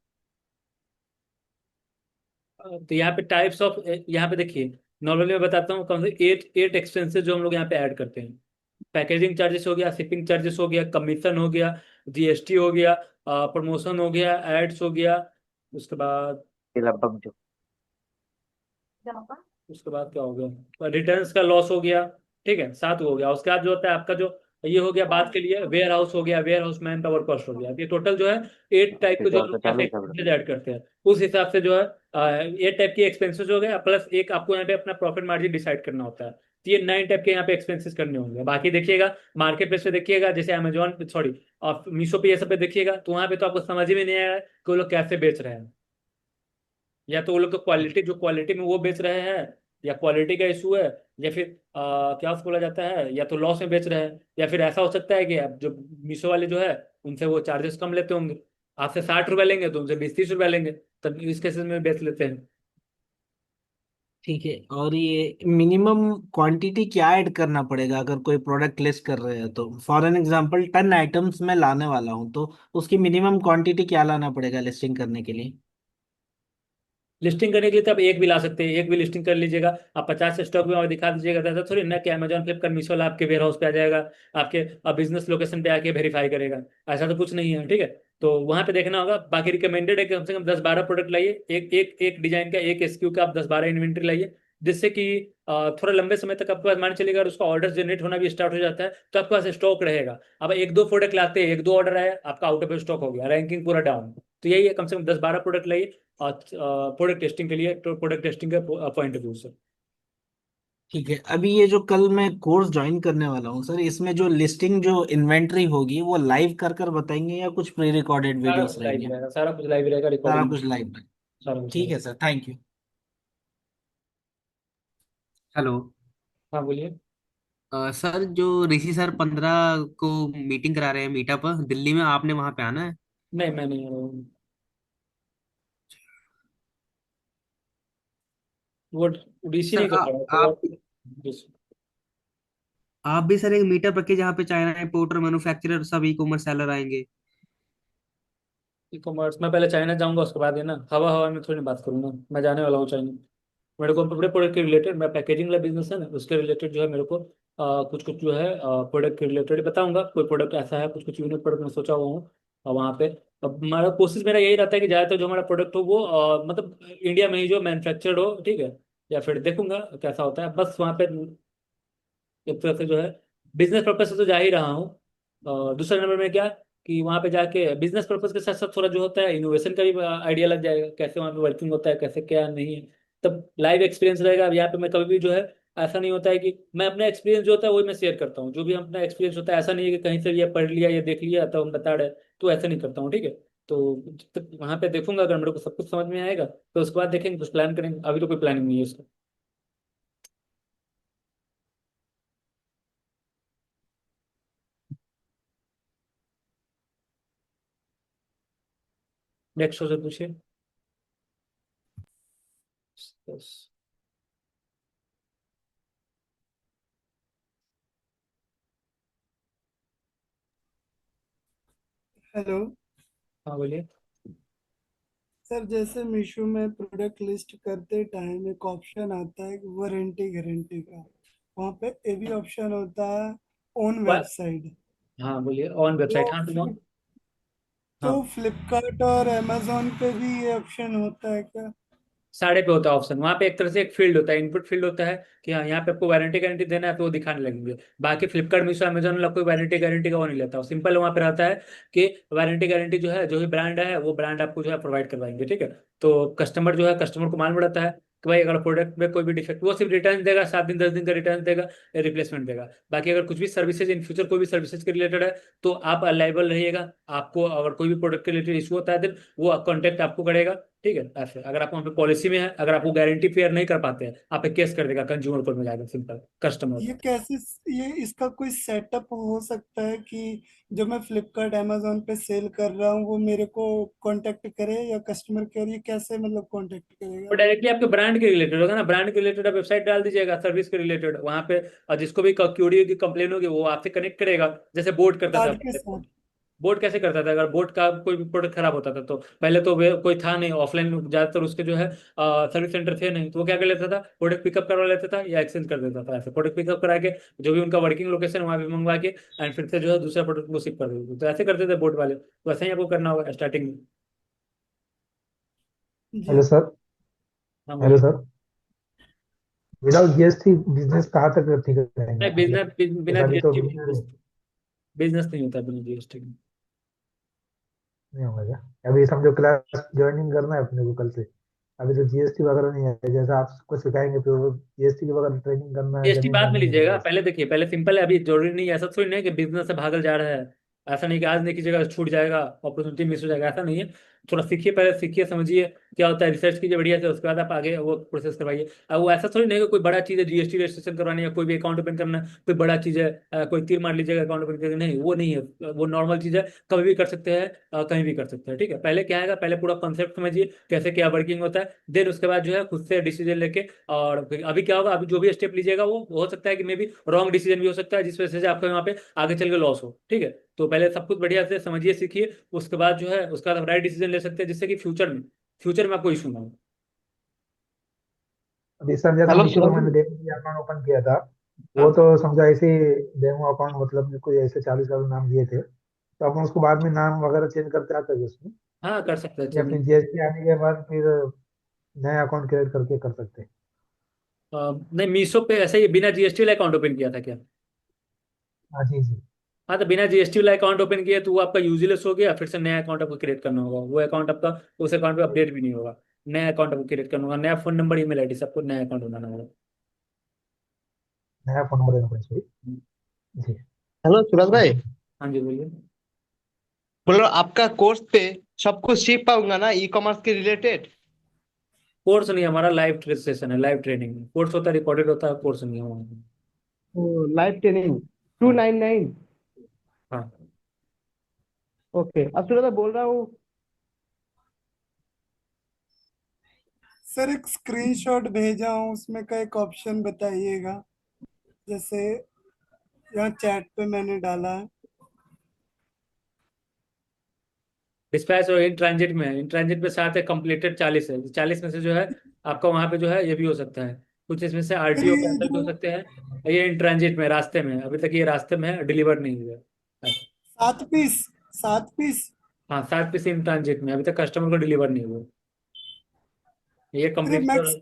तो यहाँ पे टाइप्स ऑफ, यहाँ पे देखिए, नॉर्मली मैं बताता हूँ कौन से 8 एक्सपेंसेस जो हम लोग यहाँ पे ऐड करते हैं। पैकेजिंग चार्जेस हो गया, शिपिंग चार्जेस हो गया, कमीशन हो गया, जीएसटी हो गया, प्रमोशन हो गया, एड्स हो गया, उसके बाद, ये लगभग जो उसके बाद क्या हो गया, रिटर्न्स का लॉस हो गया। ठीक है, 7 हो गया। उसके बाद जो होता है आपका, जो ये हो गया बात के लिए, वेयर हाउस हो गया, warehouse manpower cost हो गया। ये टोटल जो है 8 टाइप के जो हम तो लोग यहाँ चालू पे ही सब एक्सपेंसेस ऐड करते हैं, उस हिसाब से जो है 8 टाइप के एक्सपेंसेस हो गया, प्लस एक आपको यहाँ पे अपना प्रॉफिट मार्जिन डिसाइड करना होता है। तो ये 9 टाइप के यहाँ पे एक्सपेंसेस करने होंगे। बाकी देखिएगा, मार्केट प्लेस पे देखिएगा, जैसे अमेजोन, सॉरी, आप मीशो पे, ये सब पे देखिएगा, तो वहाँ पे तो आपको समझ ही में नहीं आएगा कि वो लोग कैसे बेच रहे हैं। या तो वो लोग तो क्वालिटी, जो क्वालिटी में वो बेच रहे हैं, या क्वालिटी का इशू है, या फिर क्या उसको बोला जाता है, या तो लॉस में बेच रहे हैं, या फिर ऐसा हो सकता है कि आप जो मीशो वाले जो है, उनसे वो चार्जेस कम लेते होंगे, आपसे 60 रुपये लेंगे तो उनसे 20-30 रुपये लेंगे, तब इस केसेस में बेच लेते हैं। ठीक है। और ये मिनिमम क्वांटिटी क्या ऐड करना पड़ेगा अगर कोई प्रोडक्ट लिस्ट कर रहे हैं तो? फॉर एन एग्जांपल 10 आइटम्स मैं लाने वाला हूँ, तो उसकी मिनिमम क्वांटिटी क्या लाना पड़ेगा लिस्टिंग करने के लिए? लिस्टिंग करने के लिए तो आप एक भी ला सकते हैं, एक भी लिस्टिंग कर लीजिएगा। आप 50 स्टॉक में और दिखा दीजिएगा, तो ऐसा थोड़ी ना कि अमेजोन, फ्लिपकार्ट, मीशो वाला आपके वेयर हाउस पे आ जाएगा, आपके बिजनेस लोकेशन पे आके वेरीफाई करेगा। ऐसा तो कुछ नहीं है, ठीक है। तो वहां पे देखना होगा। बाकी रिकमेंडेड है कि कम से कम 10-12 प्रोडक्ट लाइए, एक एक एक डिजाइन का, एक एसक्यू का आप 10-12 इन्वेंट्री लाइए, जिससे कि थोड़ा लंबे समय तक आपके पास मान चलेगा, और उसका ऑर्डर जनरेट होना भी स्टार्ट हो जाता है, तो आपके पास स्टॉक रहेगा। अब 1-2 प्रोडक्ट लाते हैं, 1-2 ऑर्डर आया, आपका आउट ऑफ स्टॉक हो गया, रैंकिंग पूरा डाउन। तो यही है, कम से कम 10-12 प्रोडक्ट लाइए, प्रोडक्ट टेस्टिंग के लिए, तो प्रोडक्ट टेस्टिंग का पॉइंट ऑफ व्यू से। ठीक है। अभी ये जो कल मैं कोर्स ज्वाइन करने वाला हूँ सर, इसमें जो लिस्टिंग, जो इन्वेंट्री होगी, वो लाइव कर कर बताएंगे या कुछ प्री रिकॉर्डेड सारा वीडियोस कुछ लाइव रहेंगे? रहेगा, सारा कुछ लाइव रहेगा, सारा रिकॉर्डिंग, कुछ लाइव? सारा कुछ ठीक लाइव। है सर, थैंक यू। हेलो। हाँ बोलिए। सर, जो ऋषि सर 15 को मीटिंग करा रहे हैं, मीटअप दिल्ली में, आपने वहां पे आना है? नहीं, मैं नहीं, वो डीसी सर नहीं कर रहा, तो आप आप भी सर एक मीटअप रखिए जहाँ पे चाइना इंपोर्टर, मैन्युफैक्चरर, सब ई कॉमर्स सेलर आएंगे। ई कॉमर्स, मैं पहले चाइना जाऊंगा, उसके बाद है ना, हवा हवा में थोड़ी ना बात करूंगा। मैं जाने वाला हूँ चाइना। मेरे को बड़े प्रोडक्ट के रिलेटेड, मैं पैकेजिंग वाला बिजनेस है ना, उसके रिलेटेड जो है मेरे को कुछ कुछ जो है प्रोडक्ट के रिलेटेड बताऊंगा। कोई प्रोडक्ट ऐसा है, कुछ कुछ यूनिक प्रोडक्ट मैं सोचा हुआ हूँ वहाँ पे। अब हमारा कोशिश मेरा यही रहता है कि ज़्यादातर जो हमारा प्रोडक्ट हो वो मतलब इंडिया में ही जो मैन्युफैक्चर्ड हो, ठीक है। या फिर देखूंगा कैसा होता है, बस वहाँ पे एक तरह से जो है बिजनेस पर्पज से तो जा ही रहा हूँ। दूसरे नंबर में क्या, कि वहाँ पे जाके बिजनेस पर्पज के साथ साथ थोड़ा जो होता है इनोवेशन का भी आइडिया लग जाएगा, कैसे वहाँ पे वर्किंग होता है, कैसे क्या नहीं है। तब लाइव एक्सपीरियंस रहेगा। अब यहाँ पे मैं कभी भी जो है ऐसा नहीं होता है कि मैं अपना एक्सपीरियंस जो होता है वही मैं शेयर करता हूँ, जो भी अपना एक्सपीरियंस होता है, ऐसा नहीं है कि कहीं से ये पढ़ लिया ये देख लिया तो हम बता रहे, तो ऐसा नहीं करता हूँ, ठीक है। तो जब तक वहां पे देखूंगा अगर मेरे को सब कुछ समझ में आएगा तो उसके बाद देखेंगे, कुछ प्लान करेंगे, अभी तो कोई प्लानिंग नहीं है इसका। नेक्स्ट क्वेश्चन पूछिए। बस। हेलो हाँ बोलिए। सर, जैसे मीशो में प्रोडक्ट लिस्ट करते टाइम एक ऑप्शन आता है वारंटी गारंटी का, वहाँ पे ये भी ऑप्शन होता है ऑन वेबसाइट। हाँ बोलिए, ऑन वेबसाइट, तो हाँ तो तो हाँ, फ्लिपकार्ट और अमेजोन पे भी ये ऑप्शन होता है क्या? साढ़े पे होता है ऑप्शन, वहाँ पे एक तरह से एक फील्ड होता है, इनपुट फील्ड होता है कि हाँ यहाँ पे आपको वारंटी गारंटी देना है तो वो दिखाने लगेंगे। बाकी फ्लिपकार्ट मीशो अमेजोन वाला कोई वारंटी गारंटी का वो नहीं लेता, सिंपल वहाँ पे रहता है कि वारंटी गारंटी जो है जो भी ब्रांड है वो ब्रांड आपको जो है प्रोवाइड करवाएंगे, ठीक है। तो कस्टमर जो है कस्टमर को मालूम रहता है कि भाई अगर प्रोडक्ट में कोई भी डिफेक्ट, वो सिर्फ रिटर्न देगा, 7 दिन 10 दिन का रिटर्न देगा या रिप्लेसमेंट देगा। बाकी अगर कुछ भी सर्विसेज इन फ्यूचर कोई भी सर्विसेज के रिलेटेड है तो आप अलाइबल रहिएगा, आपको अगर कोई भी प्रोडक्ट के रिलेटेड इशू होता है दिन वो कॉन्टेक्ट आपको करेगा, ठीक है। ऐसे अगर आप वहाँ पे पॉलिसी में है, अगर आपको गारंटी फेयर नहीं कर पाते हैं आप एक केस कर देगा कंज्यूमर कोर्ट में जाकर, सिंपल कस्टमर। ये कैसे, ये इसका कोई सेटअप हो सकता है कि जो मैं फ्लिपकार्ट amazon पे सेल कर रहा हूँ वो मेरे को कांटेक्ट करे, या कस्टमर केयर ये कैसे मतलब कांटेक्ट वो करेगा? डायरेक्टली आपके ब्रांड के रिलेटेड होगा ना, ब्रांड के रिलेटेड आप वेबसाइट डाल दीजिएगा सर्विस के रिलेटेड वहाँ पे, और जिसको भी क्यूरी होगी कंप्लेन होगी वो आपसे कनेक्ट करेगा, जैसे बोर्ड करता था कार्ड के पहले। साथ? बोर्ड कैसे करता था, अगर बोर्ड का कोई भी प्रोडक्ट खराब होता था तो पहले तो कोई था नहीं ऑफलाइन, ज्यादातर उसके जो है सर्विस सेंटर थे नहीं, तो वो क्या कर लेता था, प्रोडक्ट पिकअप करवा लेता था या एक्सचेंज कर देता था, ऐसे प्रोडक्ट पिकअप करा के जो भी उनका वर्किंग लोकेशन वहाँ पे मंगवा के एंड फिर से जो है दूसरा प्रोडक्ट वो शिप कर देते थे, तो ऐसे करते थे बोर्ड वाले, तो ऐसे ही आपको करना होगा स्टार्टिंग में। हेलो जी। सर। हाँ हेलो बोलिए। सर। विदाउट जीएसटी बिजनेस कहाँ तक ठीक रहेगा, नहीं, मतलब बिजनेस बिना जैसा अभी तो जीएसटी बिगिनर बिजनेस नहीं होता बिना जीएसटी। नहीं होगा क्या? अभी समझो क्लास ज्वाइनिंग करना है अपने को कल से, अभी तो जीएसटी वगैरह नहीं है, जैसा आपको सिखाएंगे फिर वो जीएसटी के बगैर ट्रेनिंग करना है, जीएसटी जमीन बाद में खरीदने की लीजिएगा, बिजनेस। पहले देखिए, पहले सिंपल है, अभी जरूरी नहीं है, ऐसा थोड़ी नहीं है कि बिजनेस से भागल जा रहा है। ऐसा नहीं कि आज नहीं कीजिएगा छूट जाएगा, अपॉर्चुनिटी मिस हो जाएगा, ऐसा नहीं है। थोड़ा सीखिए, पहले सीखिए समझिए क्या होता है, रिसर्च कीजिए बढ़िया से, उसके बाद आप आगे वो प्रोसेस करवाइए। अब वो ऐसा थोड़ी नहीं है कि कोई बड़ा चीज़ है जीएसटी रजिस्ट्रेशन करवानी है, कोई भी अकाउंट ओपन करना है, कोई बड़ा चीज़ है, कोई तीर मार लीजिएगा अकाउंट ओपन करके, नहीं वो नहीं है, वो नॉर्मल चीज़ है, कभी भी कर सकते हैं, कहीं भी कर सकते हैं, ठीक है। पहले क्या आएगा, पहले पूरा कॉन्सेप्ट समझिए कैसे क्या वर्किंग होता है, देन उसके बाद जो है खुद से डिसीजन लेके, और फिर अभी क्या होगा, अभी जो भी स्टेप लीजिएगा वो हो सकता है कि मे बी रॉन्ग डिसीजन भी हो सकता है जिस वजह से आपको वहाँ पे आगे चल के लॉस हो, ठीक है। तो पहले सब कुछ बढ़िया से समझिए सीखिए, उसके बाद जो है उसका आप राइट डिसीजन ले सकते हैं जिससे कि फ्यूचर में आपको इशू ना हो। अभी सर जैसा हेलो मीशो सूरज पे मैंने भाई। डेमो के अकाउंट ओपन किया था, वो हाँ तो समझो ऐसे ही डेमो अकाउंट, मतलब कोई ऐसे 40 नाम दिए थे, तो अपन उसको बाद में नाम वगैरह चेंज करते आते हैं उसमें, हाँ कर सकते हैं या चेंज। फिर जीएसटी आने के बाद फिर नया अकाउंट क्रिएट करके कर सकते हैं? नहीं, मीशो पे ऐसा ही बिना जीएसटी वाला अकाउंट ओपन किया था क्या? हाँ जी जी। हाँ तो बिना जीएसटी वाला अकाउंट ओपन किया तो वो आपका यूजलेस हो गया, फिर से नया अकाउंट आपको क्रिएट करना होगा, वो अकाउंट आपका उस अकाउंट पे अपडेट भी नहीं होगा, नया अकाउंट आपको क्रिएट करना होगा, नया फोन नंबर ईमेल आईडी सबको नया अकाउंट बनाना होगा। नया फोन नंबर देना पड़ेगा, सॉरी। जी। हेलो सूरज भाई। हाँ जी बोलिए। बोल रहा हूँ, आपका कोर्स पे सब कुछ सीख पाऊंगा ना ई कॉमर्स के रिलेटेड? कोर्स नहीं, हमारा लाइव सेशन है, लाइव ट्रेनिंग है, कोर्स होता है रिकॉर्डेड होता है, कोर्स नहीं है हमारा। लाइव ट्रेनिंग टू हाँ। नाइन नाइन हाँ। ओके, अब सूरज भाई बोल रहा हूँ। सर, एक स्क्रीनशॉट भेजा हूँ, उसमें का एक ऑप्शन बताइएगा, जैसे यहाँ चैट पे मैंने डाला है। डिस्पैच और इन ट्रांजिट में है, इन ट्रांजिट में साथ है, कंप्लीटेड 40 है, 40 में से जो है आपका वहां पे जो है ये भी हो सकता है, कुछ इसमें से फिर आरटीओ ये कैंसिल भी हो जो सकते हैं, ये इन ट्रांजिट में रास्ते में है, अभी तक ये रास्ते में है, डिलीवर नहीं हुआ है। 7 पीस, 7 पीस। हाँ 7 पीस इन ट्रांजिट में अभी तक कस्टमर को डिलीवर नहीं हुआ, ये फिर कंप्लीट। मैक्स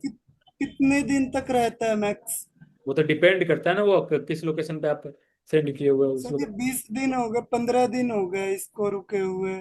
कितने दिन तक रहता है मैक्स? वो तो डिपेंड करता है ना, वो किस लोकेशन पे आप सेंड किए हुए हो उस सर, ये लोकेशन। 20 दिन हो गए, 15 दिन हो गए इसको रुके हुए।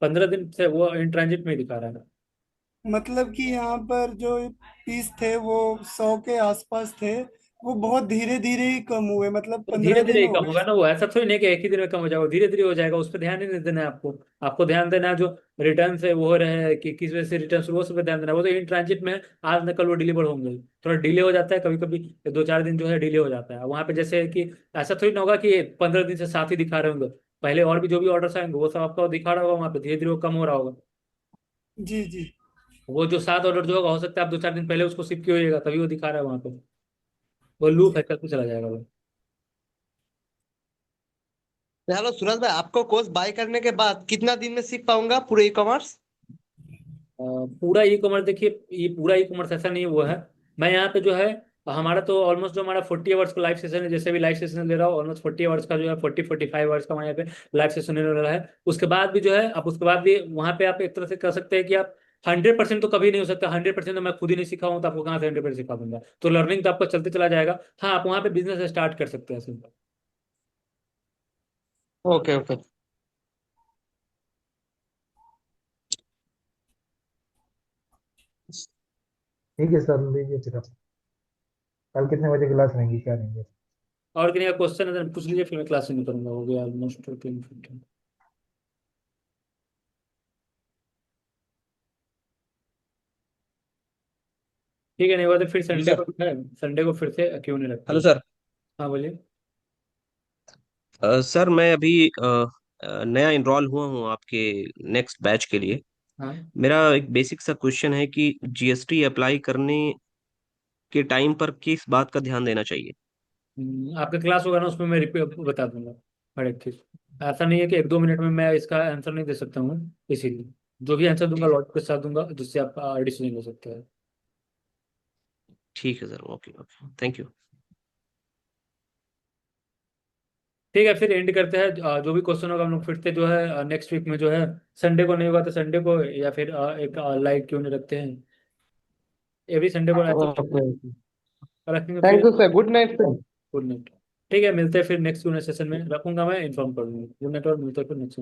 15 दिन से वो इन ट्रांजिट में ही दिखा रहा है। मतलब कि यहाँ पर जो पीस थे वो 100 के आसपास थे, वो बहुत धीरे धीरे ही कम हुए, मतलब तो धीरे 15 दिन धीरे ही हो कम गए। होगा ना, वो ऐसा थोड़ी नहीं कि एक ही दिन में कम हो जाएगा, धीरे धीरे हो जाएगा, उस पर ध्यान ही नहीं देना है आपको। आपको ध्यान देना है जो रिटर्न है वो हो रहे हैं कि किस वजह से रिटर्न, वो सब पे ध्यान देना है। वो तो इन ट्रांजिट में है, आज न कल वो डिलीवर होंगे। थोड़ा डिले हो जाता है कभी कभी, 2-4 दिन जो है डिले हो जाता है वहां पे। जैसे कि ऐसा थोड़ी ना होगा कि 15 दिन से साथ ही दिखा रहे होंगे, पहले और भी जो भी ऑर्डर्स आएंगे वो सब आपका दिखा रहा होगा वहां पे, धीरे धीरे वो कम हो रहा होगा। जी जी। वो जो 7 ऑर्डर जो होगा, हो सकता है आप 2-4 दिन पहले उसको शिप किया होगा, तभी वो दिखा रहा है वहां पे। वो लूप है, करके चला जाएगा वो। हेलो सूरज भाई, आपको कोर्स बाय करने के बाद कितना दिन में सीख पाऊंगा पूरे ई कॉमर्स? पूरा ई कॉमर्स देखिए, ये पूरा ई कॉमर्स ऐसा नहीं हुआ है। मैं यहाँ पे जो है, हमारा तो ऑलमोस्ट जो हमारा 40 आवर्स का लाइव सेशन है, जैसे भी लाइव सेशन ले रहा हूँ ऑलमोस्ट 40 आवर्स का जो है, 40-45 आवर्स का हमारे यहाँ पे लाइव सेशन होने वाला है। उसके बाद भी जो है, आप उसके बाद भी वहाँ पे आप एक तरह से कर सकते हैं कि आप 100% तो कभी नहीं हो सकता। 100% तो मैं खुद ही नहीं सीखा हूँ, तो आपको कहाँ से 100% सिखा दूंगा। तो लर्निंग तो आपका चलते चला जाएगा। हाँ, आप वहाँ पे बिजनेस स्टार्ट कर सकते हैं सिंपल। Okay okay. ठीक है सर, लीजिए फिर आप। कल कितने बजे क्लास रहेंगी, क्या रहेंगे? और किसी का क्वेश्चन है तो पूछ लीजिए, फिर मैं क्लास में करूंगा। हो गया ऑलमोस्ट 10-15। ठीक है, नहीं हुआ तो फिर जी संडे सर। को है, संडे को फिर से क्यों नहीं रखते हेलो हैं। सर। हाँ बोलिए। सर मैं अभी नया इनरोल हुआ हूँ आपके नेक्स्ट बैच के लिए। हाँ। मेरा एक बेसिक सा क्वेश्चन है कि जीएसटी अप्लाई करने के टाइम पर किस बात का ध्यान देना चाहिए? आपका क्लास होगा ना, उसमें मैं रिपीट बता दूंगा हर एक चीज। ऐसा नहीं है कि 1-2 मिनट में मैं इसका आंसर नहीं दे सकता हूँ, इसीलिए जो भी आंसर दूंगा लॉजिक के साथ दूंगा, जिससे आप डिसीजन ले सकते हैं। ठीक है sir, okay okay, thank you. ठीक है, फिर एंड करते हैं। जो भी क्वेश्चन होगा हम लोग फिर से जो है नेक्स्ट वीक में जो है, संडे को नहीं होगा तो संडे को, या फिर एक लाइव क्यों नहीं रखते हैं, एवरी संडे को ऐसे ओके। रखेंगे थैंक फिर। You sir, good night sir. Good night. ठीक है, मिलते हैं फिर नेक्स्ट सेशन में, रखूंगा मैं, इन्फॉर्म कर दूंगा। गुड नाइट, और मिलते हैं फिर नेक्स्ट